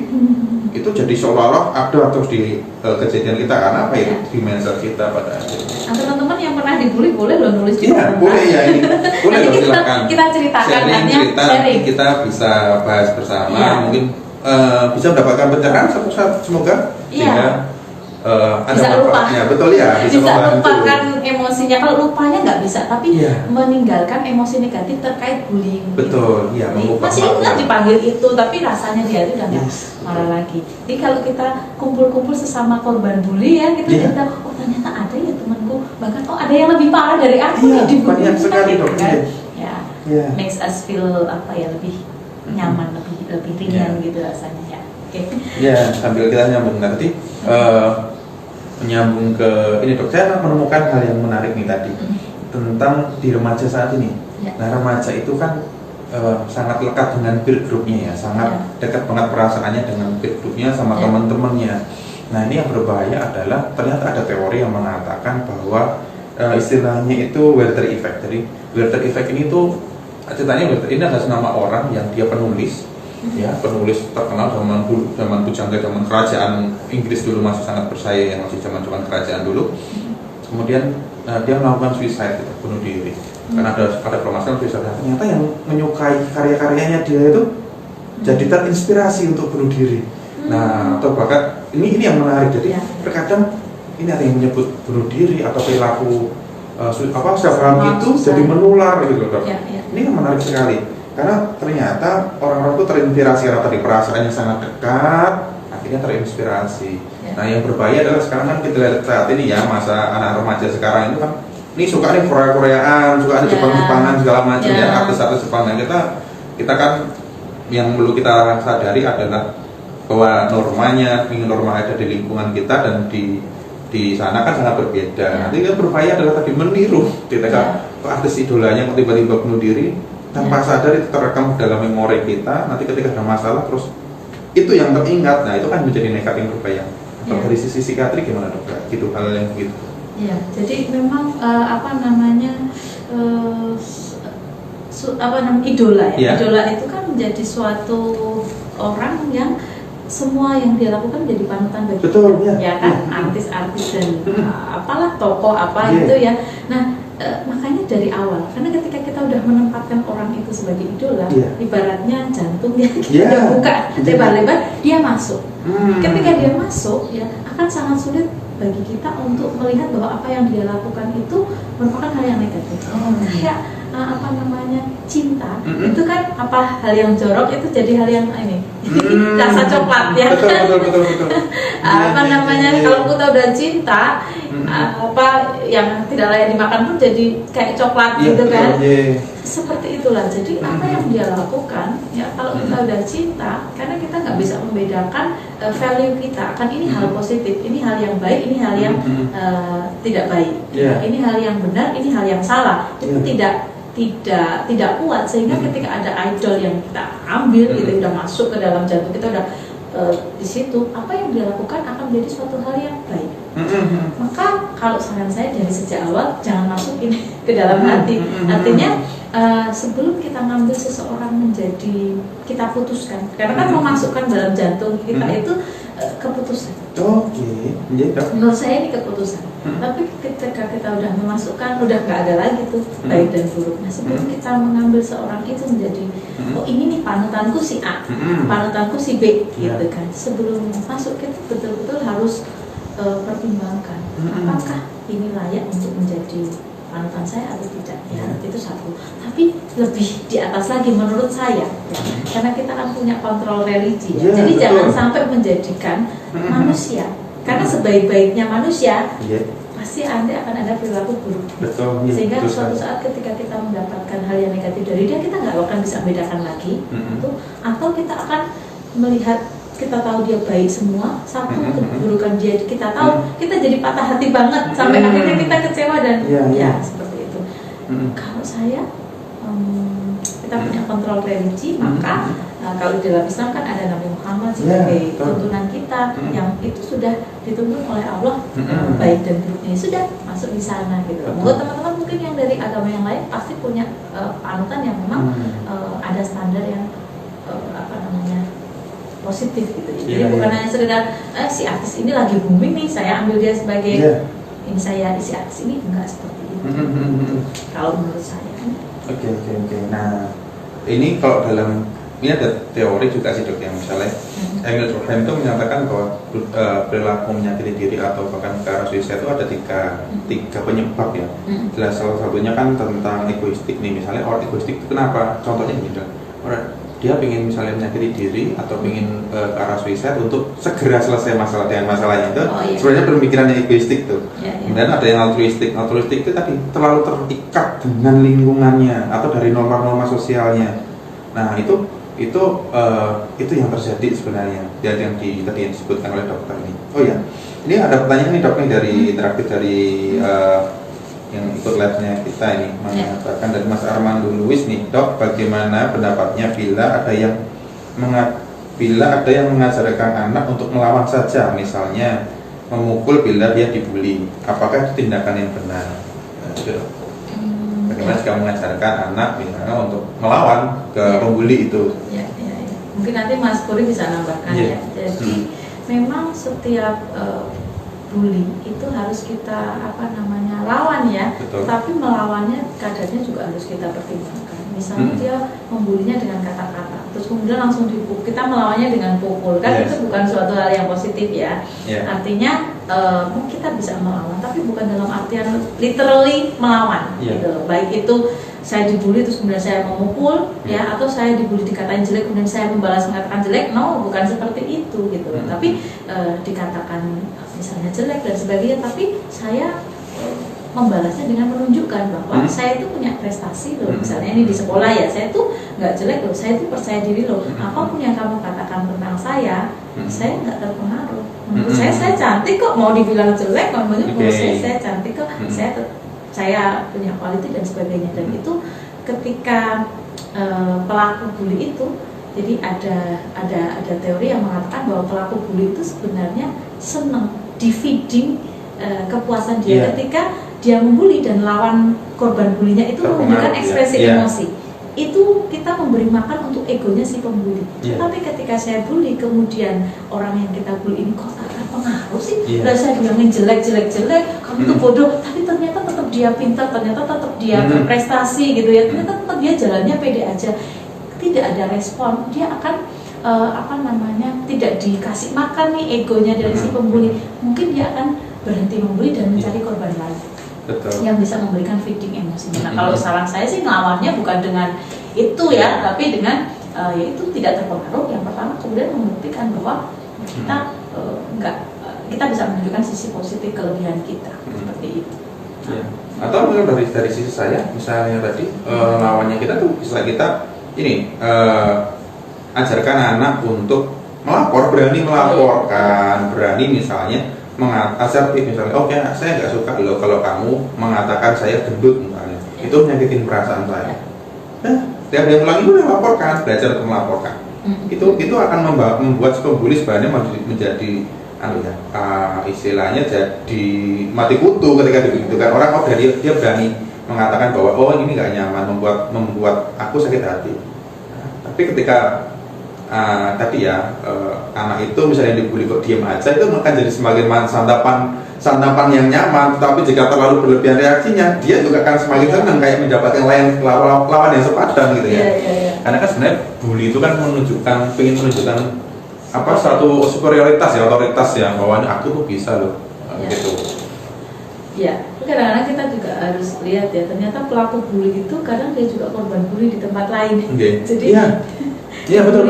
[SPEAKER 2] itu jadi seolah-olah ada terus di kejadian kita karena apa ya di mindset kita pada akhirnya.
[SPEAKER 1] Teman-teman yang pernah dibully boleh loh nulis di
[SPEAKER 2] komentar. Iya boleh ya ini, boleh loh silakan.
[SPEAKER 1] Kita ceritakan
[SPEAKER 2] sharing. Kita bisa bahas bersama, mungkin bisa mendapatkan pencerahan suatu saat semoga. Sehingga
[SPEAKER 1] bisa lupa,
[SPEAKER 2] betul ya,
[SPEAKER 1] bisa lupakan emosinya. Kalau lupanya nggak bisa, tapi meninggalkan emosi negatif terkait bullying.
[SPEAKER 2] Betul, iya.
[SPEAKER 1] Masih ingat dipanggil itu, tapi rasanya dia itu udah nggak marah lagi. Jadi kalau kita kumpul-kumpul sesama korban bully ya, kita lihat, oh ternyata ada ya temanku, bahkan oh ada yang lebih parah dari aku di bully.
[SPEAKER 2] Banyak sekali dong.
[SPEAKER 1] Makes us feel lebih nyaman, lebih ringan gitu rasanya ya.
[SPEAKER 2] Ya, sambil kita nyambung tadi. Menyambung ke ini dok, saya menemukan hal yang menarik nih tadi tentang di remaja saat ini. Nah remaja itu kan sangat lekat dengan peer groupnya ya, sangat dekat banget perasaannya dengan peer groupnya sama teman-temannya. Nah ini yang berbahaya adalah ternyata ada teori yang mengatakan bahwa istilahnya itu Werther effect. Jadi Werther effect ini tuh ceritanya ini adalah nama orang yang dia penulis. Ya, penulis terkenal zaman pujangga, zaman kerajaan Inggris dulu, masih sangat percaya yang masih zaman kerajaan dulu. Kemudian dia melakukan suicide, bunuh diri. Karena ada permasalahan suicide. Ternyata yang menyukai karya-karyanya dia itu jadi terinspirasi untuk bunuh diri. Nah, atau bahkan ini yang menarik. Jadi terkadang ini ada yang menyebut bunuh diri atau perilaku self-harm itu jadi menular gitu loh. Ini yang menarik sekali. Karena ternyata orang-orang itu terinspirasi karena tadi perasaan yang sangat dekat, akhirnya terinspirasi. Nah yang berbahaya adalah sekarang kan kita lihat saat ini ya, masa anak remaja sekarang itu kan ini suka nih Korea-Koreaan, suka nih Jepang-Jepangan segala macam ya, artis-artis Jepang. Nah kita kan yang perlu kita sadari adalah bahwa normanya, norma ada di lingkungan kita dan di sana kan sangat berbeda. Nanti yang berbahaya adalah tadi meniru, ketika artis idolanya kok tiba-tiba bunuh diri tanpa sadar itu terekam dalam memori kita. Nanti ketika ada masalah terus itu yang teringat. Nah itu kan menjadi nekat yang berbahaya. Dari sisi psikiatri gimana dok? Gitu hal yang begitu.
[SPEAKER 1] Ya, jadi memang idola ya. Idola itu kan menjadi suatu orang yang semua yang dia lakukan menjadi panutan bagi kita, ya kan, artis-artis dan apalah tokoh gitu ya. Nah makanya dari awal, karena ketika kita udah menempatkan orang itu sebagai idola, ibaratnya jantung dia buka lebar-lebar, dia masuk. Ketika dia masuk, ya akan sangat sulit bagi kita untuk melihat bahwa apa yang dia lakukan itu merupakan hal yang negatif. Kayak cinta itu kan hal yang jorok itu jadi hal yang rasa coklat ya. Betul. Kalau kita udah cinta, yang tidak layak dimakan pun jadi kayak coklat gitu kan. Seperti itulah. Jadi apa yang dia lakukan ya, kalau kita udah cinta, karena kita nggak bisa membedakan value kita kan, ini hal positif, ini hal yang baik, ini hal yang tidak baik, ini hal yang benar, ini hal yang salah. Itu tidak kuat, sehingga ketika ada idol yang kita ambil gitu, udah masuk ke dalam jantung kita, udah di situ, apa yang dia lakukan akan menjadi suatu hal yang baik. Maka kalau saran saya dari sejak awal jangan masukin ke dalam hati. Artinya sebelum kita ngambil seseorang menjadi, kita putuskan, karena kan memasukkan dalam jantung kita itu keputusan. Menurut saya ini keputusan. Tapi ketika kita udah memasukkan, udah nggak ada lagi tuh baik dan buruk. Nah sebelum kita mengambil seorang itu menjadi, oh ini nih panutanku si A, panutanku si B, gitu kan. Sebelum masuk kita betul-betul harus pertimbangkan, apakah ini layak untuk menjadi panutan saya atau tidak. Ya itu satu. Tapi lebih di atas lagi menurut saya, karena kita kan punya kontrol religi ya. Jadi jangan sampai menjadikan manusia, karena sebaik-baiknya manusia pasti akan ada perilaku buruk. Sehingga suatu saat ketika kita mendapatkan hal yang negatif dari dia, kita nggak akan bisa membedakan lagi itu, atau kita akan melihat, kita tahu dia baik semua, satu keburukan dia kita tahu, kita jadi patah hati banget sampai akhirnya kita kecewa dan ya seperti itu. Kalau saya kita punya kontrol religi, maka kalau di dalam Islam kan ada Nabi Muhammad sebagai tuntunan kita, yang itu sudah dituntun oleh Allah, baik dan buruknya sudah masuk di sana gitu. Buat teman-teman mungkin yang dari agama yang lain pasti punya panutan yang memang ada standar yang positif gitu. Jadi bukan hanya sekedar si artis ini lagi booming nih, saya ambil dia sebagai ini saya si artis ini, enggak seperti itu. Kalau menurut saya.
[SPEAKER 2] Oke. Nah, ini kalau dalam ini ada teori juga sih dok, yang misalnya Emil Durkheim itu menyatakan bahwa perilaku menyakiti diri atau bahkan ke arah suicide itu ada tiga penyebab ya. Jelas salah satunya kan tentang egoistik nih, misalnya orang egoistik itu kenapa? Contohnya gini dok, dia ingin misalnya menyakiti diri atau ingin ke arah suicide untuk segera selesai masalah dengan masalahnya itu. Sebenarnya pemikirannya egoistik tuh. Kemudian ada yang altruistik itu tadi terlalu terikat dengan lingkungannya atau dari norma-norma sosialnya. Nah itu yang terjadi sebenarnya, yang tadi yang disebutkan oleh dokter ini. Oh ya, ini ada pertanyaan nih dok nih dari interaktif dari yang ikut labnya kita ini mengatakan dari Mas Armando Luis nih, dok, bagaimana pendapatnya bila ada yang mengajarkan anak untuk melawan saja, misalnya memukul bila dia dibully, apakah itu tindakan yang benar? Bagaimana jika mengajarkan anak misalnya untuk melawan ke pembuli itu?
[SPEAKER 1] Mungkin nanti Mas Puri bisa nambahkan ya. Jadi memang setiap bully itu harus kita lawan ya. Betul. Tapi melawannya kadarnya juga harus kita pertimbangkan. Misalnya dia membulinya dengan kata-kata, terus kemudian langsung dipukul, kita melawannya dengan pukul, kan itu bukan suatu hal yang positif ya. Artinya kita bisa melawan, tapi bukan dalam artian literally melawan gitu. Baik itu saya dibully terus kemudian saya memukul ya, atau saya dibully dikatain jelek kemudian saya membalas mengatakan jelek, no, bukan seperti itu gitu. Tapi dikatakan misalnya jelek dan sebagainya, tapi saya membalasnya dengan menunjukkan bahwa saya itu punya prestasi loh. Misalnya ini di sekolah ya, saya tuh nggak jelek loh, saya tuh percaya diri loh. Apapun yang kamu katakan tentang saya nggak terpengaruh. Menurut saya cantik kok, mau dibilang jelek, mau menyebut saya cantik kok, saya punya quality dan sebagainya. Dan itu ketika pelaku bully itu, jadi ada teori yang mengatakan bahwa pelaku bully itu sebenarnya senang di-feeding kepuasan dia ketika dia membuli dan lawan korban bulinya itu menunjukkan ekspresi emosi. Itu kita memberi makan untuk egonya si pembuli. Tapi ketika saya bully, kemudian orang yang kita bully ini kok tak terpengaruh sih? Udah saya bilangin jelek, kamu tuh bodoh, tapi ternyata tetap dia pintar, ternyata tetap dia berprestasi gitu ya. Ternyata tetap dia jalannya pede aja. Tidak ada respon, dia akan tidak dikasih makan nih egonya dari si pembuli. Mungkin dia akan berhenti membuli dan mencari korban lain. Betul. Yang bisa memberikan feeding emosinya. Nah, kalau saran saya sih ngelawannya bukan dengan itu ya, tapi dengan yaitu tidak terpengaruh. Yang pertama kemudian membuktikan bahwa kita bisa menunjukkan sisi positif kelebihan kita seperti itu.
[SPEAKER 2] Atau mungkin dari sisi saya, misalnya tadi lawannya kita tuh bisa kita ini ajarkan anak untuk melapor, berani melaporkan, berani misalnya asertif misalnya, oke, saya nggak suka loh kalau kamu mengatakan saya gendut misalnya, itu menyakitin perasaan saya. Tiap dia ulangi itu laporkan, belajar untuk melaporkan. Itu akan membuat si pembuli sebenarnya menjadi istilahnya jadi mati kutu ketika dibutuhkan orang. Dia berani mengatakan bahwa ini nggak nyaman, membuat aku sakit hati. Tapi ketika anak itu misalnya dibully kok diam aja, itu akan jadi semakin santapan yang nyaman. Tapi jika terlalu berlebihan reaksinya, dia juga akan semakin senang kayak mendapatkan lawan yang sepadan gitu ya. Karena kan sebenarnya bully itu kan ingin menunjukkan satu superioritas ya, otoritas ya, bahwa aku tuh bisa loh gitu. Ya, kadang-kadang kita juga harus lihat ya, ternyata pelaku bully itu kadang dia juga korban bully di tempat lain. Jadi iya betul.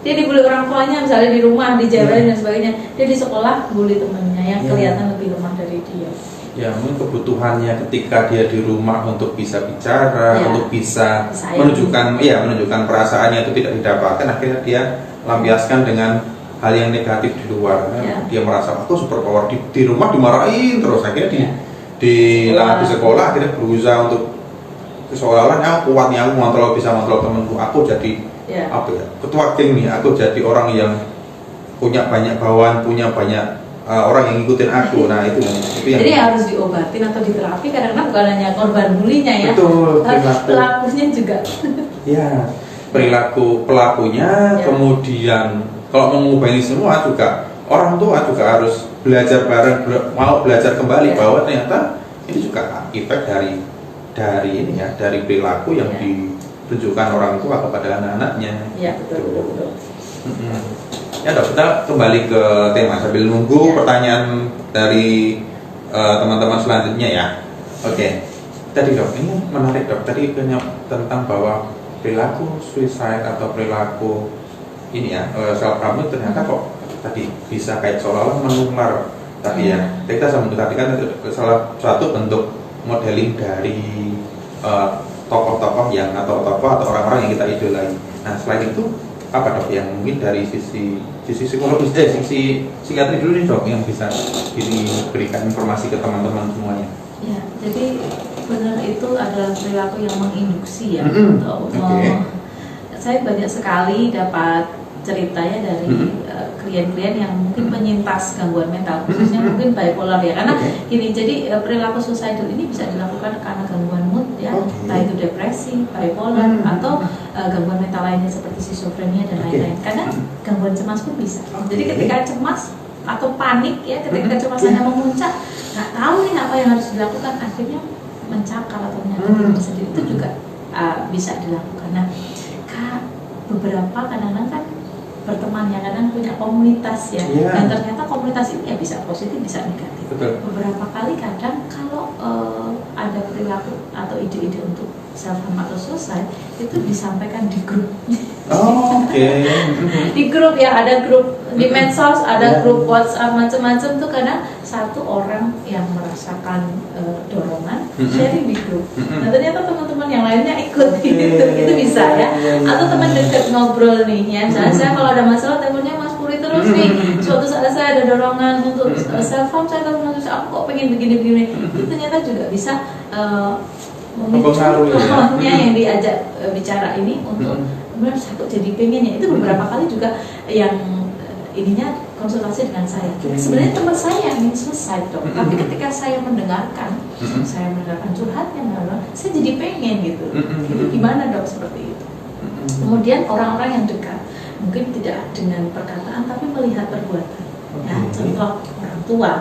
[SPEAKER 2] Dia dibully orang tuanya misalnya di rumah, di jalan dan sebagainya. Dia di sekolah bully temannya yang kelihatan lebih lemah dari dia. Ya, mungkin kebutuhannya ketika dia di rumah untuk bisa bicara, untuk bisa menunjukkan perasaannya itu tidak didapatkan, akhirnya dia lampiaskan dengan hal yang negatif di luar. Dia merasa aku super power, di rumah dimarahin terus, akhirnya di sekolah akhirnya berusaha untuk seolah-olah aku kuat nih, aku bisa ngontrol temanku, aku jadi apa ya, ketua geng nih, aku jadi orang yang punya banyak bawahan, punya banyak orang yang ngikutin aku. Nah itu yang
[SPEAKER 1] jadi harus diobatin atau diterapi karena bukan hanya korban bulinya ya,
[SPEAKER 2] betul,
[SPEAKER 1] pelakunya juga.
[SPEAKER 2] Ya, perilaku pelakunya, kemudian kalau mengubah ini semua juga orang tua juga harus belajar bareng, mau belajar kembali bahwa ternyata ini juga efek dari ini ya, dari perilaku yang ditunjukkan orang tua kepada anak-anaknya.
[SPEAKER 1] Iya betul.
[SPEAKER 2] Ya dok, kita kembali ke tema sambil nunggu pertanyaan dari teman-teman selanjutnya ya. Oke. Tadi dok, ini menarik dok. Tadi tentang bahwa perilaku suicide atau perilaku ini ya self harm ternyata kok tadi bisa kayak seolah-olah menular. Tapi ya kita sama tadi kan itu salah satu bentuk modeling dari tokoh-tokoh yang atau orang-orang yang kita idolai. Nah selain itu apa dok yang mungkin dari sisi psikologis, sisi psikiatri dulu nih dok yang bisa diberikan informasi ke teman-teman semuanya?
[SPEAKER 1] Ya, jadi benar itu adalah perilaku yang menginduksi ya. Saya banyak sekali dapat cerita ya dari klien-klien yang mungkin penyintas gangguan mental, khususnya mungkin bipolar ya, karena gini, jadi perilaku suicidal ini bisa dilakukan karena gangguan mood ya, entah itu depresi, bipolar atau gangguan mental lainnya seperti schizophrenia dan lain-lain. Karena gangguan cemas pun bisa. Jadi ketika cemas atau panik ya, ketika kecemasannya memuncak, nggak tahu nih apa yang harus dilakukan, akhirnya mencakar atau menyakiti diri sendiri, itu juga bisa dilakukan. Nah, beberapa kadang-kadang kan berteman ya, kadang punya komunitas ya, dan ternyata komunitas ini ya bisa positif bisa negatif. Beberapa kali kadang kalau ada perilaku atau ide-ide untuk self harm atau suicide itu disampaikan di grup. Di grup ya, ada grup di medsos, ada grup WhatsApp macam-macam tuh, karena satu orang yang merasakan dorongan sharing di grup. Nah ternyata teman-teman yang lainnya ikut itu bisa ya. Atau teman dekat ngobrol nih ya, misalnya saya kalau ada masalah teleponnya Mas Puri terus nih. Suatu saat saya ada dorongan untuk self harm, saya telepon aku kok pengen begini-begini. Itu ternyata juga bisa memicu rohnya yang diajak bicara ini untuk kemudian saya kok jadi pengen ya. Itu beberapa kali juga yang ininya konsultasi dengan saya. Sebenarnya teman saya yang ingin selesai dok, tapi ketika saya mendengarkan curhatnya, saya jadi pengen gitu. Itu gimana dok seperti itu? Kemudian orang-orang yang dekat, mungkin tidak dengan perkataan tapi melihat perbuatan. Ya, contoh orang tua,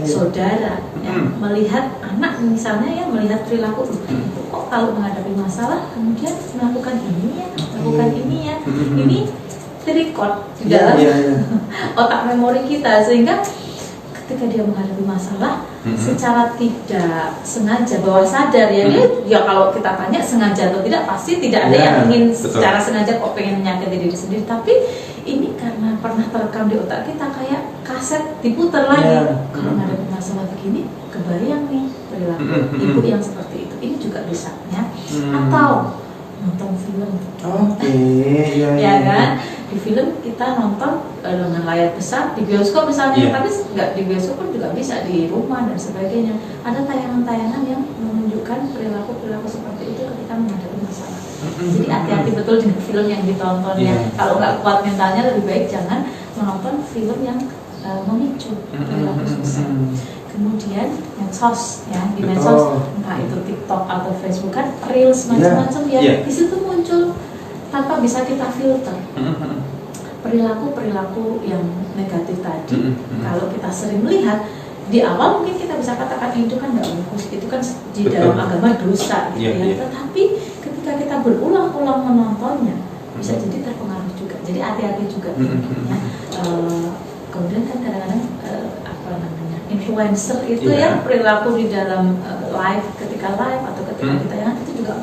[SPEAKER 1] saudara, ya, melihat anak misalnya ya, melihat perilaku kok kalau menghadapi masalah kemudian melakukan ini ya, melakukan ini ya, ini record di dalam otak memori kita, sehingga ketika dia menghadapi masalah secara tidak sengaja, bawah sadar ya, dia kalau kita tanya sengaja atau tidak, pasti tidak ada yang ingin secara sengaja kok pengen menyakiti diri sendiri, tapi ini karena pernah terekam di otak kita kayak kaset diputar lagi. Kalau menghadapi masalah begini kebayang nih perilaku ibu yang seperti itu, ini juga bisa ya. Atau nonton film, ya kan, di film kita nonton dengan layar besar di bioskop misalnya, tapi nggak di bioskop pun juga bisa di rumah dan sebagainya. Ada tayangan-tayangan yang menunjukkan perilaku seperti itu ketika menghadapi masalah. Jadi hati-hati betul dengan film yang ditonton ya. Kalau nggak kuat mentalnya, lebih baik jangan menonton film yang memicu perilaku suicide. Kemudian medsos ya, di medsos entah itu TikTok atau Facebook kan reels macam-macam ya, di situ muncul tanpa bisa kita filter perilaku yang negatif tadi. Kalau kita sering melihat di awal, mungkin kita bisa katakan itu kan nggak bagus, itu kan di dalam agama dosa gitu ya. Tetapi ketika kita berulang-ulang menontonnya, bisa jadi terpengaruh juga. Jadi hati-hati juga ya. Kemudian kan kadang-kadang influencer itu ya, perilaku di dalam live, ketika live atau ketika di tayangan itu juga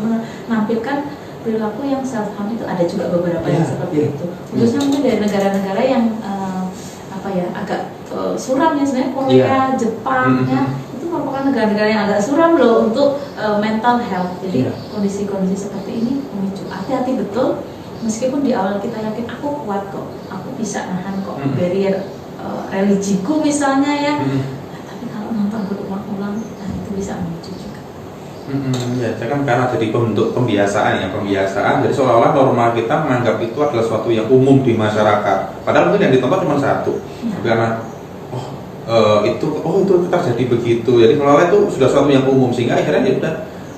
[SPEAKER 1] menampilkan perilaku yang self harm. Itu ada juga beberapa yang seperti itu, khususnya mungkin dari negara-negara yang agak suram ya, sebenarnya Korea, Jepang ya, itu merupakan negara-negara yang agak suram loh untuk mental health. Jadi kondisi-kondisi seperti ini memicu. Hati-hati betul, meskipun di awal kita yakin aku kuat kok, aku bisa nahan kok barrier religiku misalnya ya, tapi kalau nonton berulang-ulang, itu bisa memicu juga.
[SPEAKER 2] Ya, saya kan karena jadi bentuk pembiasaan ya, pembiasaan. Jadi seolah-olah norma kita menganggap itu adalah sesuatu yang umum di masyarakat. Padahal mungkin yang ditonton cuma satu. Karena itu terjadi begitu. Jadi seolah-olah itu sudah sesuatu yang umum sehingga akhirnya ya udah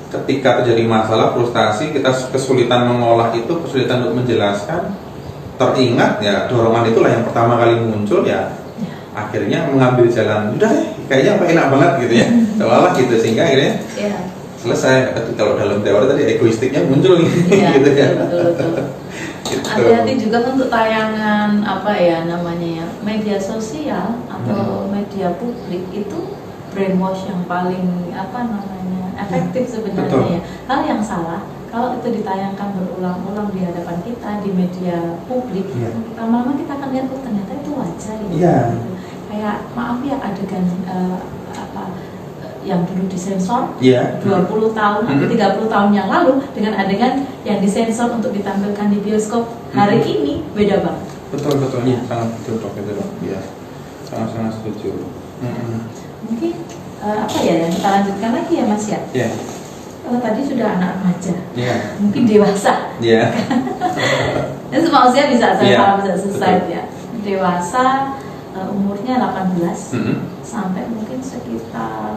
[SPEAKER 2] ketika terjadi masalah, frustasi, kita kesulitan mengolah itu, kesulitan untuk menjelaskan, teringat ya dorongan itulah yang pertama kali muncul ya. Akhirnya mengambil jalan, udah kayaknya enak banget gitu ya. Seolah gitu sehingga akhirnya selesai. Kalau dalam teori tadi egoistiknya muncul gitu ya.
[SPEAKER 1] Betul. Gitu. Hati-hati juga untuk tayangan media sosial atau media publik itu brainwash yang paling efektif sebenarnya ya. Hal yang salah kalau itu ditayangkan berulang-ulang di hadapan kita di media publik, lama-lama kita akan lihat ternyata itu wajar ya. Kayak maaf ya adegan yang dulu disensor 20 tahun atau 30 tahun yang lalu dengan adegan yang disensor untuk ditampilkan di bioskop hari ini beda banget.
[SPEAKER 2] Betul ya, sangat betul ya, sangat setuju.
[SPEAKER 1] Mungkin yang kita lanjutkan lagi ya Mas ya. Kalau tadi sudah anak remaja, mungkin dewasa. Ini semua usia bisa selesai ya. Dewasa umurnya 18 sampai mungkin sekitar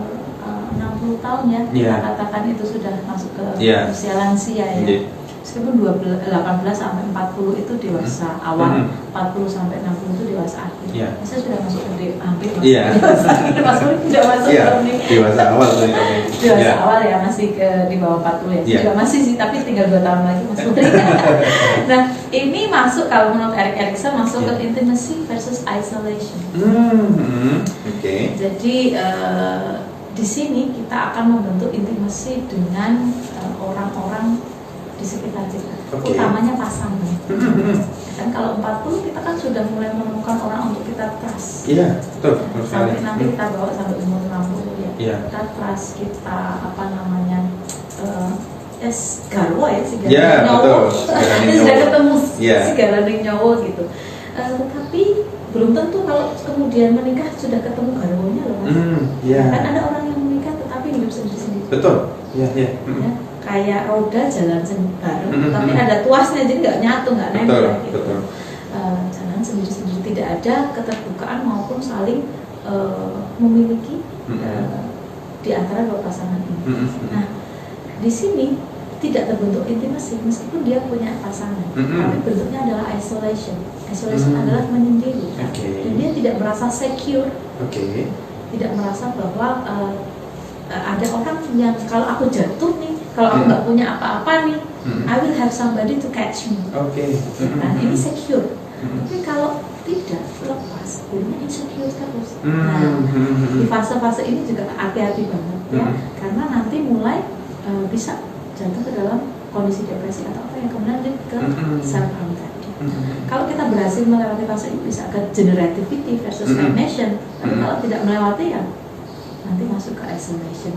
[SPEAKER 1] 60 tahun ya. Kita katakan itu sudah masuk ke usia lansia ya. Meskipun 18 sampai 40 itu dewasa awal, 40 sampai 60 itu dewasa akhir. Saya sudah masuk ke hampir dewasa tidak masuk ke
[SPEAKER 2] dewasa awal tuh
[SPEAKER 1] dewasa awal ya, masih di bawah 40 ya. Juga masih sih, tapi tinggal 2 tahun lagi masuk. Nah, ini masuk kalau menurut Erik Erikson masuk ke intimacy versus isolation. Jadi di sini kita akan membentuk intimacy dengan orang-orang di sekitar kita, utamanya pasangan. Kan kalau 40 kita kan sudah mulai menemukan orang untuk kita trust.
[SPEAKER 2] Betul.
[SPEAKER 1] Sampai nanti kita bawa sampai umur 60 ya. Kita trust, kita garwo ya, sigara nyowo. Sudah ketemu sigara nyowo gitu. Tapi belum tentu kalau kemudian menikah sudah ketemu garwonya loh Mas. Kan ada orang yang menikah tetapi hidup sendiri-sendiri.
[SPEAKER 2] Betul.
[SPEAKER 1] Kayak roda jalan bareng, tapi ada tuasnya, jadi nggak nyatu, nggak nempel gitu. Jalan sendiri-sendiri, tidak ada keterbukaan maupun saling memiliki di antara dua pasangan ini. Nah, di sini tidak terbentuk intimasi meskipun dia punya pasangan, tapi bentuknya adalah isolation. Isolation adalah menyendiri, dan dia tidak merasa secure, tidak merasa bahwa ada orang yang kalau aku jatuh nih, kalau aku nggak punya apa-apa nih, I will have somebody to catch me. Nah, ini secure. Tapi kalau tidak, lepas, jadinya insecure terus. Nah, di fase-fase ini juga hati-hati banget ya, karena nanti mulai bisa jatuh ke dalam kondisi depresi atau apa yang kemudian ke self harm tadi. Kalau kita berhasil melewati fase ini bisa ke generativity versus stagnation. Tapi kalau tidak melewati ya nanti masuk ke isolation.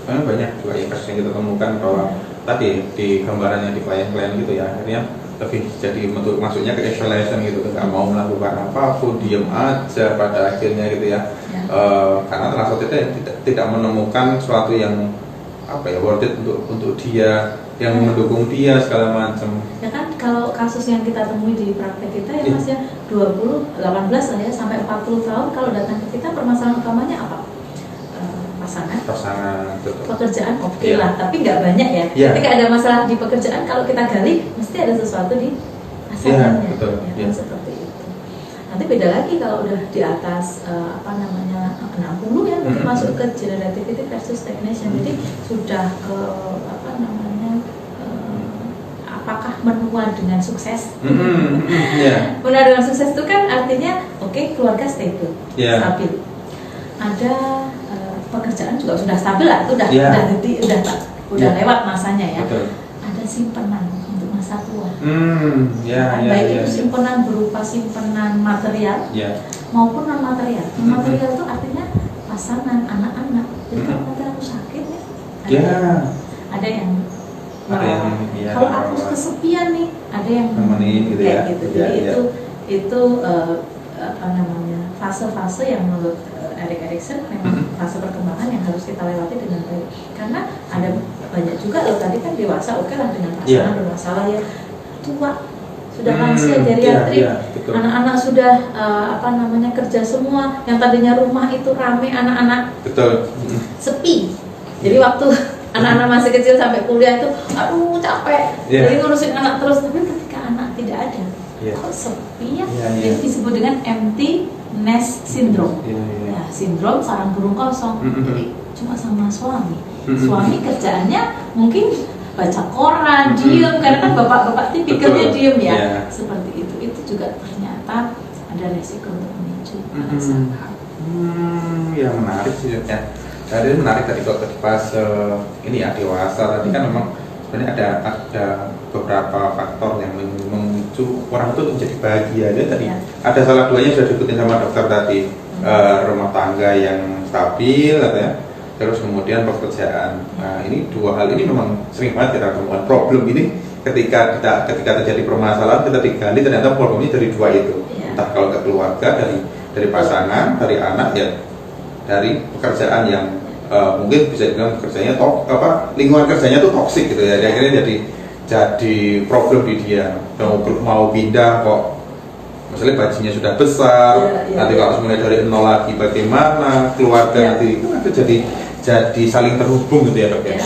[SPEAKER 2] Karena banyak juga ya kasus yang kita temukan bahwa tadi di gambarannya di klien-klien gitu ya, akhirnya lebih jadi bentuk masuknya ke isolation gitu, nggak mau melakukan apapun, diem aja pada akhirnya gitu ya. Karena terasa tidak menemukan sesuatu yang worth it untuk dia, yang mendukung dia segala macam.
[SPEAKER 1] Ya kan kalau kasus yang kita temui di praktek kita ya Mas ya, 18 lah ya sampai 40 tahun kalau datang ke kita, permasalahan utamanya apa? Pasangan, betul. Pekerjaan lah, tapi nggak banyak ya. Ketika ada masalah di pekerjaan, kalau kita gali mesti ada sesuatu di pasangannya. Kan seperti itu. Nanti beda lagi kalau udah di atas 60 ya, mungkin masuk ke generativity versus stagnation. Jadi sudah ke apakah menua dengan sukses? Menua dengan sukses itu kan artinya keluarga stable, stabil. Ada pekerjaan juga sudah stabil lah, itu udah lewat masanya ya. Ada simpenan untuk masa tua. Baik itu simpenan berupa simpenan material maupun non material. Non material itu artinya pasangan, anak-anak. Jadi kalau nanti aku sakit ya, ada yang kalau aku kesepian nih, ada yang
[SPEAKER 2] nemenin gitu ya.
[SPEAKER 1] Jadi itu fase-fase yang menurut Erik Erikson memang fase perkembangan yang harus kita lewati dengan baik. Karena ada banyak juga loh, tadi kan dewasa oke lah dengan pasangan bermasalah ya, tua sudah lansia geriatrik, anak-anak sudah kerja semua, yang tadinya rumah itu rame anak-anak sepi. Jadi waktu anak-anak masih kecil sampai kuliah itu aduh capek, jadi ngurusin anak terus. Tapi ketika anak tidak ada, kok sepi ya. Jadi disebut dengan empty nest syndrome. Ya, sindrom sarang burung kosong. Jadi cuma sama suami. Suami kerjaannya mungkin baca koran, diem, karena kan bapak-bapak tipikalnya diem ya. Seperti itu juga ternyata ada resiko untuk memicu anak.
[SPEAKER 2] Ya menarik sih ya. Tadi menarik tadi kalau pas ini ya dewasa tadi kan memang sebenarnya ada beberapa faktor yang memicu orang itu menjadi bahagia ya tadi. Ada salah duanya sudah diikutin sama dokter tadi, rumah tangga yang stabil ya. Terus kemudian pekerjaan. Nah ini dua hal ini memang sering banget kita temukan problem ini ketika terjadi permasalahan kita digali ternyata problemnya dari dua itu. Entah kalau ke keluarga, dari pasangan, dari anak ya, dari pekerjaan yang mungkin bisa dibilang pekerjaannya lingkungan kerjanya tuh toksik gitu ya. Akhirnya jadi problem di dia. Mau pindah kok misalnya bajunya sudah besar, nanti kalau mulai dari nol lagi bagaimana keluarga nanti itu jadi saling terhubung gitu ya dok ya.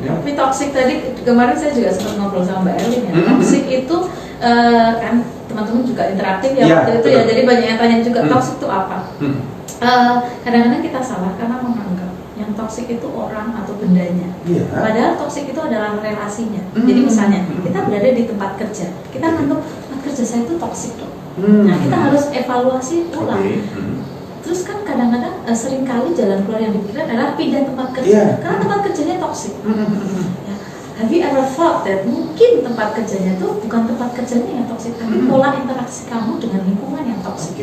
[SPEAKER 1] Tapi toksik tadi kemarin saya juga sempat ngobrol sama Mbak Erlin ya. Toksik itu kan teman-teman juga interaktif ya waktu itu ya. Jadi banyak yang tanya juga toksik itu apa. Kadang-kadang kita salah karena menganggap yang toksik itu orang atau bendanya. Padahal toksik itu adalah relasinya. Jadi misalnya kita berada di tempat kerja, kita menganggap tempat kerja saya itu toksik dong. Nah kita harus evaluasi ulang. Terus kan kadang-kadang seringkali jalan keluar yang dipikirkan adalah pindah tempat kerja karena tempat kerjanya toksik. Have you ever thought that mungkin tempat kerjanya itu bukan tempat kerjanya yang toksik, tapi pola interaksi kamu dengan lingkungan yang toksik.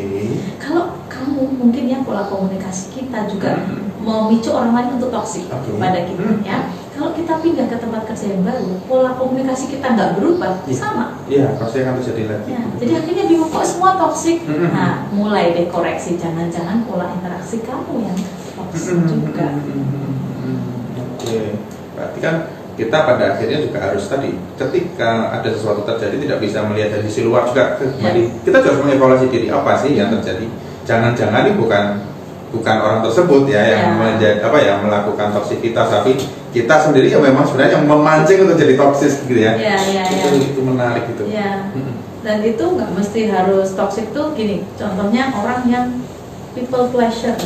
[SPEAKER 1] Kalau kamu mungkin ya pola komunikasi kita juga memicu orang lain untuk toksik pada kita ya. Kalau kita pindah ke tempat kerja yang baru, pola komunikasi kita nggak berubah, sama.
[SPEAKER 2] Pasti akan terjadi lagi.
[SPEAKER 1] Jadi akhirnya bingung kok semua toksik. Nah, mulai deh koreksi, jangan-jangan pola interaksi kamu yang toksik juga.
[SPEAKER 2] Berarti kan kita pada akhirnya juga harus tadi ketika ada sesuatu terjadi tidak bisa melihat dari sisi luar juga. Kita harus mengevaluasi diri apa sih yang terjadi. Jangan-jangan ini bukan orang tersebut ya yang melakukan toksikitas, tapi kita sendiri yang memang sebenarnya yang memancing untuk jadi toksis gitu ya. Itu menarik gitu.
[SPEAKER 1] Dan itu nggak mesti harus toksik tuh gini. Contohnya orang yang people pleasure.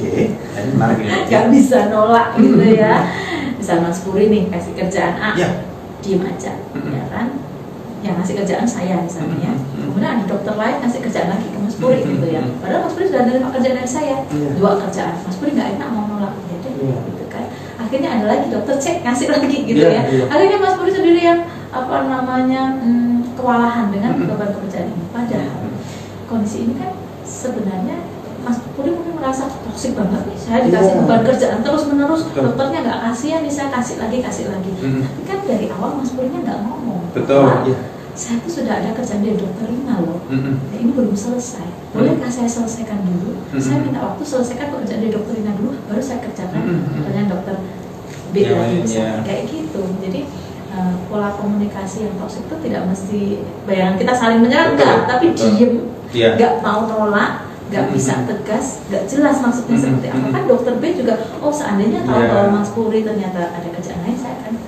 [SPEAKER 2] Ini menarik ini.
[SPEAKER 1] Gak bisa nolak gitu ya. Misal Mas Puri nih kasih kerjaan A, diem aja, ya kan? Yang ngasih kerjaan saya misalnya. Kemudian ada dokter lain ngasih kerjaan lagi ke Mas Puri gitu ya. Padahal Mas Puri sudah menerima kerjaan dari saya, 2 kerjaan. Mas Puri nggak enak mau nolak, gitu kan? Akhirnya ada lagi dokter C ngasih lagi gitu ya. Akhirnya Mas Puri sendiri yang kewalahan dengan beban pekerjaan ini. Padahal kondisi ini kan sebenarnya Mas Puri mungkin merasa toksik banget nih, saya dikasih beban kerjaan terus menerus, dokternya nggak kasihan nih, saya kasih lagi. Tapi kan dari awal Mas Purinya nggak ngomong. Saya tuh sudah ada kerjaan dari dokter Rina loh, ini belum selesai. Bolehkah saya selesaikan dulu? Saya minta waktu selesaikan pekerjaan dari dokter Rina dulu, baru saya kerjakan dengan dokter B lagi misalnya kayak gitu. Jadi pola komunikasi yang toksik itu tidak mesti bayangan kita saling menyerang, tapi diem, nggak mau nolak. Gak bisa tegas, gak jelas maksudnya seperti apa. Kan dokter B juga, seandainya kalau bahwa Mas Puri ternyata ada kerjaan lain, saya akan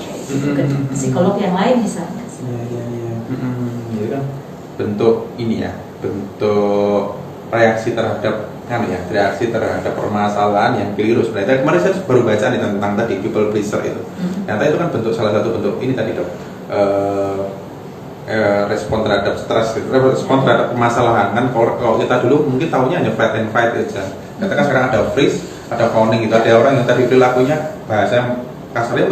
[SPEAKER 1] kayak gitu ke psikolog yang lain misalnya.
[SPEAKER 2] Jadi kan bentuk ini ya, bentuk reaksi terhadap permasalahan yang keliru sebenarnya. Kemarin saya baru baca nih tentang tadi people pleaser itu. Ternyata itu kan salah satu bentuk ini tadi dok. Respon terhadap stres, respon terhadap permasalahan kan. Kalau kita dulu mungkin tahunya hanya fight and fight aja. Katakan sekarang ada freeze, ada fawning gitu. Ada orang yang tadi perilakunya bahasa kasarnya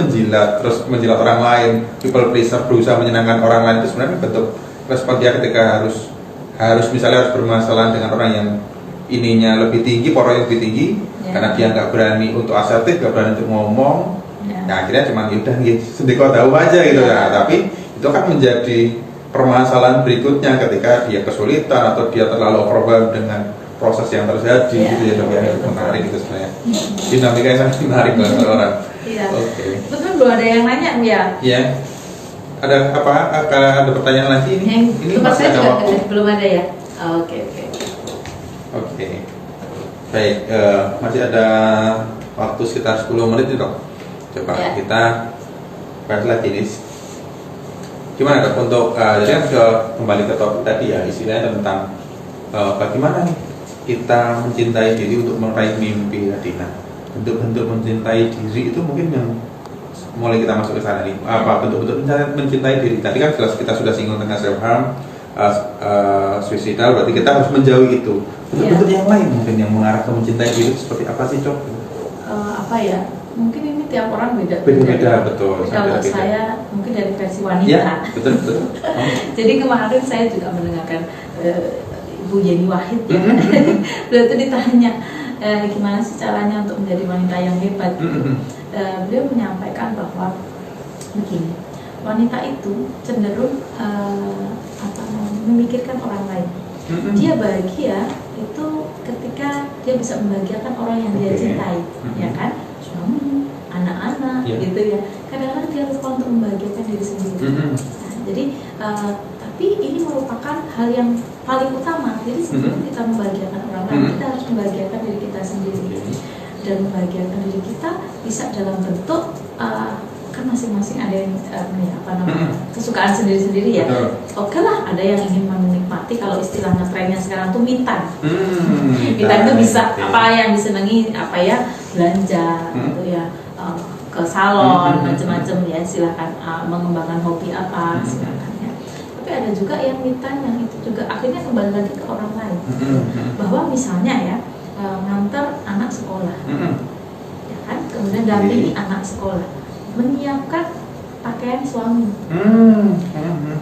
[SPEAKER 2] menjilat orang lain, people pleaser, berusaha menyenangkan orang lain. Itu sebenarnya bentuk respon dia ketika harus misalnya harus bermasalah dengan orang yang ininya lebih tinggi, porosnya lebih tinggi, karena dia nggak berani untuk asertif, nggak berani untuk ngomong. Nah akhirnya cuma yaudah sedekah tahu aja gitu ya. Tapi itu kan menjadi permasalahan berikutnya ketika dia kesulitan atau dia terlalu overwhelmed dengan proses yang terjadi gitu ya dok ya. Menarik itu sebenarnya. Dinamika yang sangat menarik buat orang.
[SPEAKER 1] Iya.
[SPEAKER 2] Oke.
[SPEAKER 1] Betul, belum ada yang nanya ya?
[SPEAKER 2] Iya. Ada apa? Ada pertanyaan lagi ini? Ini
[SPEAKER 1] tempat
[SPEAKER 2] masih
[SPEAKER 1] saya
[SPEAKER 2] ada
[SPEAKER 1] juga
[SPEAKER 2] waktu.
[SPEAKER 1] belum ada ya. Oke.
[SPEAKER 2] Oke. Baik, masih ada waktu sekitar 10 menit nih dok. Coba
[SPEAKER 1] Ya.
[SPEAKER 2] kita bahas lagi nih. Gimana dok untuk jadi kan kembali ke topik tadi ya, istilahnya tentang bagaimana nih kita mencintai diri untuk meraih mimpi tadi. Nah, bentuk-bentuk mencintai diri itu mungkin yang mulai kita masuk ke sana nih. Apa bentuk-bentuk mencintai diri? Tadi kan jelas kita sudah singgung tentang self harm, suicidal, berarti kita harus menjauhi itu. Bentuk-bentuk yang lain mungkin yang mengarah ke mencintai diri itu seperti apa sih, Cok?
[SPEAKER 1] Apa ya? Mungkin ini tiap orang beda.
[SPEAKER 2] Beda, betul.
[SPEAKER 1] Kalau saya mungkin dari versi wanita.
[SPEAKER 2] Ya, betul.
[SPEAKER 1] Jadi kemarin saya juga mendengarkan Ibu Yeni Wahid ya. Beliau itu ditanya gimana sih caranya untuk menjadi wanita yang hebat. Beliau menyampaikan bahwa begini, wanita itu cenderung memikirkan orang lain. Dia bahagia itu ketika dia bisa membahagiakan orang yang dia cintai, ya kan, suami, anak-anak, gitu ya. Kadang-kadang dia lupa untuk membahagiakan diri sendiri. Nah, jadi tapi ini merupakan hal yang paling utama. Jadi sebelum kita membahagiakan orang lain, kita harus membahagiakan diri kita sendiri. Dan membahagiakan diri kita bisa dalam bentuk kan masing-masing ada yang kesukaan sendiri-sendiri ya. Oke lah, ada yang ingin menikmati, kalau istilahnya trennya sekarang tuh me time. Me time itu bisa apa yang disenangi, apa ya, belanja gitu ya, ke salon macam-macam ya, silakan mengembangkan hobi apa silakan ya. Tapi ada juga yang me time yang itu juga akhirnya kembali lagi ke orang lain. Bahwa misalnya ya, ngantar anak sekolah, ya kan, kemudian dampingi anak sekolah, menyiapkan pakaian suami.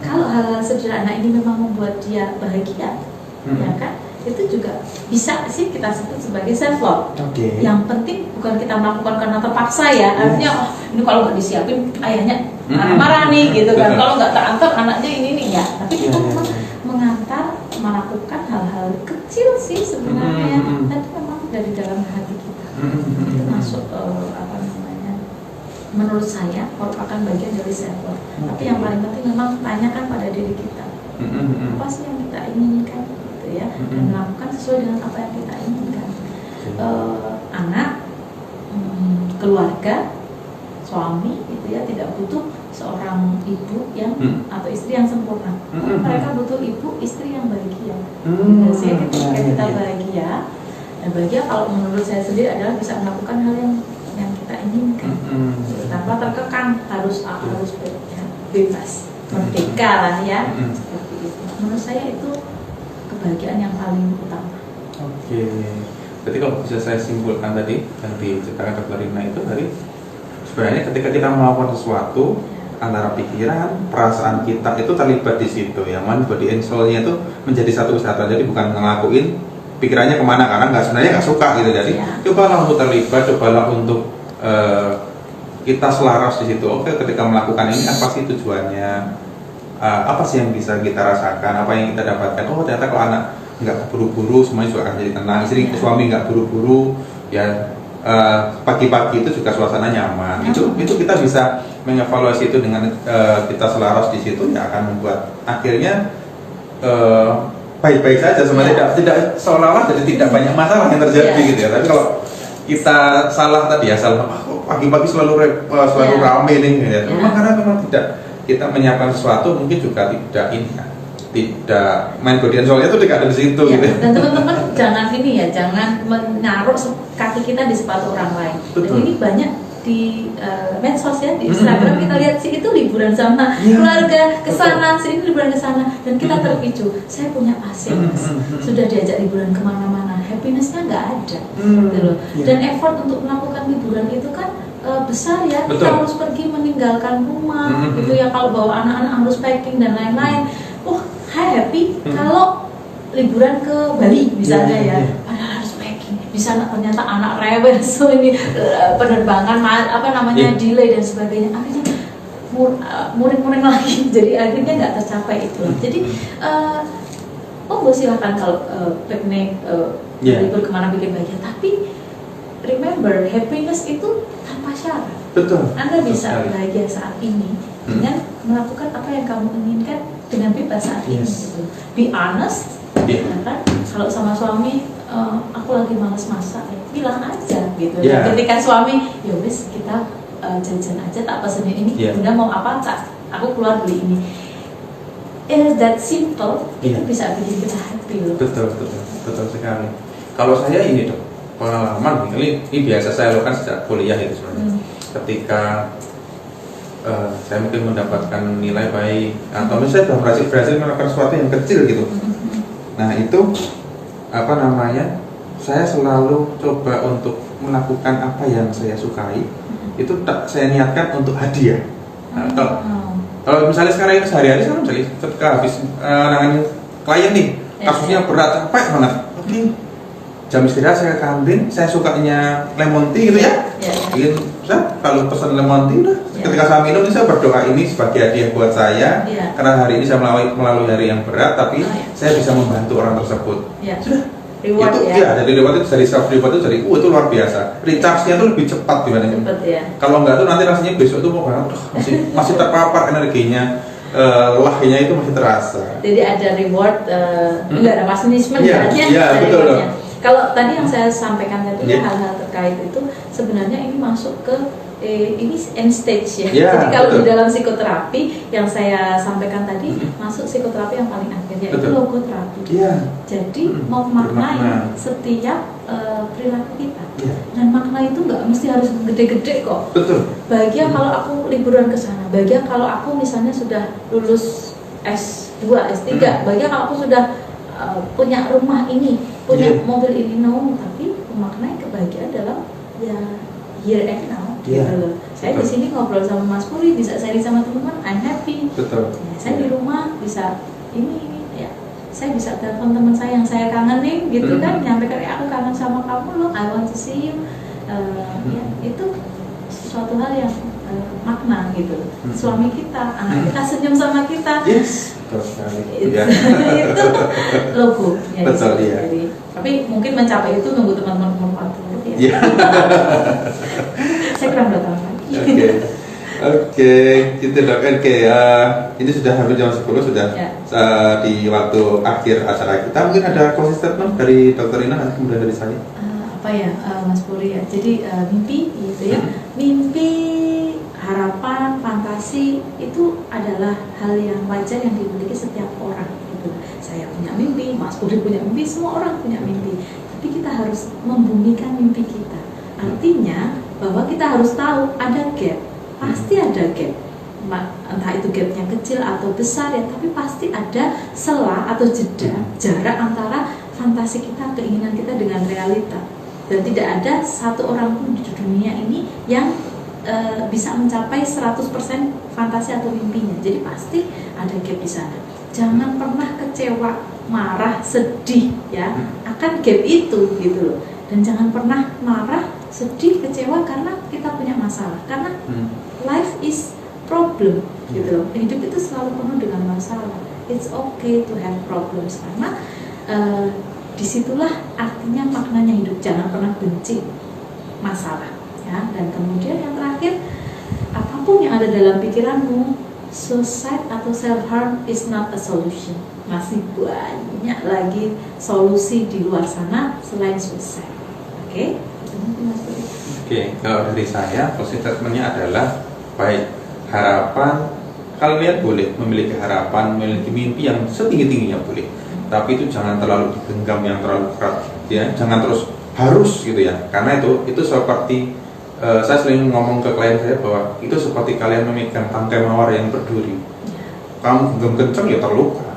[SPEAKER 1] Kalau hal-hal sederhana ini memang membuat dia bahagia, ya kan, itu juga bisa sih kita sebut sebagai self love. Yang penting bukan kita melakukan karena terpaksa ya. Artinya ini kalau nggak disiapin ayahnya marah-marah nih gitu kan. Kalau nggak terantar anaknya ini nih ya. Tapi kita memang mengantar, melakukan hal-hal kecil sih sebenarnya. Tapi memang dari dalam hati kita. Itu masuk menurut saya merupakan bagian dari self love. Tapi yang paling penting memang tanyakan pada diri kita, apa sih yang kita inginkan gitu ya, dan melakukan sesuai dengan apa yang kita inginkan. Anak, keluarga, suami gitu ya, tidak butuh seorang ibu yang atau istri yang sempurna. Mereka butuh ibu, istri yang bahagia. Saya ketika kita bahagia, dan bahagia kalau menurut saya sendiri adalah bisa melakukan hal yang kita inginkan, tanpa terkekang, harus bebas, merdeka lah ya, seperti itu. Menurut saya itu kebahagiaan yang paling utama.
[SPEAKER 2] Berarti kalau bisa saya simpulkan tadi yang diceritakan Dr. Rina itu dari sebenarnya ketika kita melakukan sesuatu, antara pikiran, perasaan kita itu terlibat di situ, yang mana body and soul-nya itu menjadi satu kesatuan. Jadi bukan ngelakuin pikirannya kemana karena sebenarnya nggak suka gitu. Jadi cobalah untuk terlibat, cobalah untuk kita selaras di situ. Oke, ketika melakukan ini apa sih tujuannya, apa sih yang bisa kita rasakan, apa yang kita dapatkan. Oh ternyata kalau anak nggak buru-buru semuanya juga akan jadi tenang, istri suami nggak buru-buru ya, pagi-pagi itu juga suasana nyaman. Itu kita bisa mengevaluasi itu dengan kita selaras di situ, ya akan membuat akhirnya baik-baik saja sebenarnya, tidak seolah-olah jadi tidak banyak masalah yang terjadi gitu ya. Tapi kalau kita salah tadi ya, salah pagi-pagi selalu rame nih gitu ya. Memang karena memang tidak kita menyiapkan sesuatu, mungkin juga tidak main body and soul-nya itu tidak ada di situ gitu.
[SPEAKER 1] Dan teman-teman jangan jangan menaruh kaki kita di sepatu orang lain. Dan ini banyak di medsos ya, di Instagram kita lihat si itu liburan sama keluarga ke sana, si ini liburan ke sana, dan kita terpicu. Saya punya pasien, sudah diajak liburan kemana-mana, happiness-nya nggak ada, gitu loh. Dan effort untuk melakukan liburan itu kan besar ya. Kita harus pergi meninggalkan rumah, gitu ya. Kalau bawa anak-anak harus packing dan lain-lain. Happy kalau liburan ke Bali misalnya ya, padahal harus packing. Di sana ternyata anak rewel, so ini penerbangan delay dan sebagainya. Akhirnya muring-muring lagi, jadi akhirnya nggak tercapai itu. Jadi silakan kalau piknik berlibur kemana bikin bahagia. Tapi remember, happiness itu tanpa syarat.
[SPEAKER 2] Betul.
[SPEAKER 1] Anda bisa bahagia saat ini dengan melakukan apa yang kamu inginkan dengan bebas saat ini. Gitu. Be honest, kan? Kalau sama suami, aku lagi malas masak, bilang aja gitu. Ketika suami, ya wes kita jajan aja, tak pesenin ini. Bunda mau apa? Aku keluar beli ini. That simple, itu bisa bikin kita happy loh.
[SPEAKER 2] Betul sekali. Kalau saya ini dok, pengalaman ini biasa saya lakukan sejak kuliah itu sebenarnya. Ketika saya mungkin mendapatkan nilai baik atau misalnya sudah berhasil melakukan sesuatu yang kecil gitu. Nah itu saya selalu coba untuk melakukan apa yang saya sukai. Itu saya niatkan untuk hadiah. Nah, kalau misalnya sekarang ini sehari-hari saya misalnya ketika habis nangani klien nih, kasusnya berat, capek banget. Oke, jam istirahat saya ke kantin, saya sukanya lemon tea gitu ya. Kalau pesan lemon tea udah. Ketika saya minum, saya berdoa ini sebagai hadiah buat saya. Karena hari ini saya melalui hari yang berat, tapi saya bisa membantu orang tersebut. Sudah.
[SPEAKER 1] Reward,
[SPEAKER 2] itu jadi reward itu dari self reward itu dari itu luar biasa. Recharge-nya tuh lebih cepat dibanding. Kalau enggak tuh nanti rasanya besok tuh mau banget, masih terpapar energinya, lelahnya itu masih terasa.
[SPEAKER 1] Jadi ada reward, enggak ada punishment
[SPEAKER 2] betul.
[SPEAKER 1] Kalau tadi yang saya sampaikan tadi hal-hal terkait itu sebenarnya ini masuk ke ini end stage ya. Jadi kalau di dalam psikoterapi yang saya sampaikan tadi masuk psikoterapi yang paling akhir yaitu logoterapi. Jadi memaknai setiap perilaku kita. Dan makna itu nggak mesti harus gede-gede kok. Bahagia kalau aku liburan ke sana. Bahagia kalau aku misalnya sudah lulus S2, S3. Bahagia kalau aku sudah punya rumah ini, punya mobil ini. Tapi memaknai kebahagiaan adalah here and now. Saya di sini ngobrol sama Mas Puri, bisa sharing sama teman-teman, I'm happy. Saya di rumah bisa ini ya. Saya bisa telepon teman saya yang saya kangenin gitu kan, nyampaikan aku kangen sama kamu loh, I want to see you. Itu suatu hal yang makna gitu. Suami kita, anak kita senyum sama kita.
[SPEAKER 2] Betul sekali.
[SPEAKER 1] Itu logo.
[SPEAKER 2] Jadi,
[SPEAKER 1] tapi mungkin mencapai itu nunggu teman-teman umur 40 ya. Saya kurang 2 tahun lagi.
[SPEAKER 2] Oke, gitu dok. Ini sudah hampir jam 10 sudah di waktu akhir acara kita. Mungkin ada closing statement dari Dr. Ina nanti kemudian dari saya.
[SPEAKER 1] Mas Puri ya. Jadi mimpi gitu ya. Mimpi, harapan, fantasi itu adalah hal yang wajar yang dimiliki setiap orang. Gitu. Saya punya mimpi, Mas Puri punya mimpi, semua orang punya mimpi. Tapi kita harus membumikan mimpi kita. Artinya bahwa kita harus tahu ada gap, pasti ada gap, entah itu gapnya kecil atau besar ya, tapi pasti ada celah atau jeda, jarak antara fantasi kita, keinginan kita dengan realita. Dan tidak ada satu orang pun di dunia ini yang bisa mencapai 100% fantasi atau mimpinya. Jadi pasti ada gap di sana. Jangan pernah kecewa, marah, sedih ya akan gap itu gitu loh. Dan jangan pernah marah, sedih, kecewa karena kita punya masalah. Karena life is problem gitu loh. Hidup itu selalu penuh dengan masalah. It's okay to have problems karena disitulah artinya maknanya hidup. Jangan pernah benci masalah ya. Dan kemudian yang terakhir, apapun yang ada dalam pikiranmu, suicide atau self harm is not a solution. Masih banyak lagi solusi di luar sana selain suicide. Oke,
[SPEAKER 2] kalau dari saya closing statement-nya adalah baik, harapan, kalian boleh memiliki harapan, memiliki mimpi yang setinggi-tingginya boleh, tapi itu jangan terlalu digenggam yang terlalu keras ya, jangan terus harus gitu ya, karena itu seperti saya sering ngomong ke klien saya bahwa itu seperti kalian memegang tangkai mawar yang berduri. Kamu genggam kenceng ya terluka,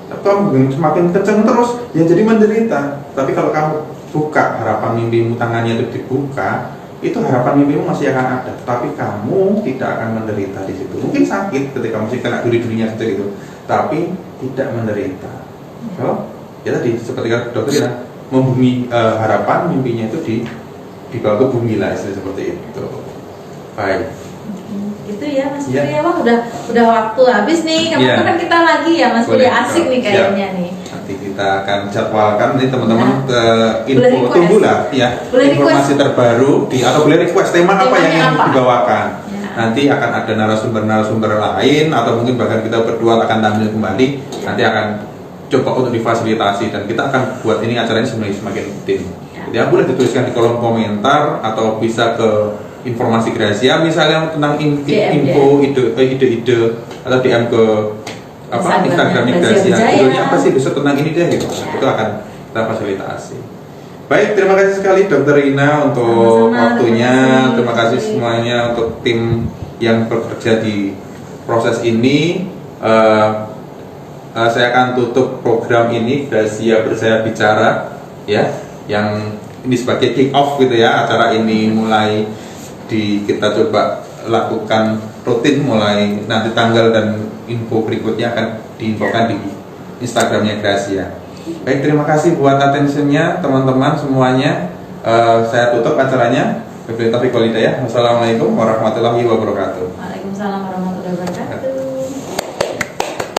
[SPEAKER 2] tapi kamu semakin kenceng terus ya jadi menderita. Tapi kalau kamu buka harapan mimpimu, tangannya itu dibuka, itu harapan mimpimu masih akan ada, tapi kamu tidak akan menderita di situ. Mungkin sakit ketika masih kena duri-durinya seperti itu, tapi tidak menderita. Ya tadi seperti dokter ya, membumi harapan mimpinya itu dibawa ke bumi lah, istilah seperti itu. Baik.
[SPEAKER 1] Gitu ya Mas Puri ya, wah udah waktu habis nih. Kapan kita lagi ya Mas Puri, asik nih kayaknya nih.
[SPEAKER 2] nanti kita akan jadwalkan nih teman-teman
[SPEAKER 1] Boleh
[SPEAKER 2] info
[SPEAKER 1] request.
[SPEAKER 2] tunggulah ya
[SPEAKER 1] Boleh
[SPEAKER 2] informasi terbaru atau boleh request tema apa yang ingin
[SPEAKER 1] Temanya apa?
[SPEAKER 2] dibawakan.
[SPEAKER 1] Ya.
[SPEAKER 2] Nanti akan ada narasumber-narasumber lain atau mungkin bahkan kita berdua akan tampil kembali. Nanti akan coba untuk difasilitasi dan kita akan buat ini acaranya sebenarnya semakin rutin. Jadi boleh dituliskan di kolom komentar atau bisa ke informasi Gracia misalnya tentang info ide-ide atau DM ke Instagramnya Gracia. Idenya apa sih besok tentang ini deh gitu. Itu akan kita fasilitasi. Baik, terima kasih sekali Dr. Rina untuk waktunya. Terima kasih semuanya untuk tim yang bekerja di proses ini. Saya akan tutup program ini Gracia Bersaya Bicara ya, yang ini sebagai kick off gitu ya. Acara ini mulai kita coba lakukan rutin mulai nanti tanggal dan info berikutnya akan diinfokan di Instagramnya Gracia. Baik, terima kasih buat attentionnya teman-teman semuanya. Saya tutup acaranya. Wassalamualaikum warahmatullahi wabarakatuh.
[SPEAKER 1] Waalaikumsalam warahmatullahi wabarakatuh.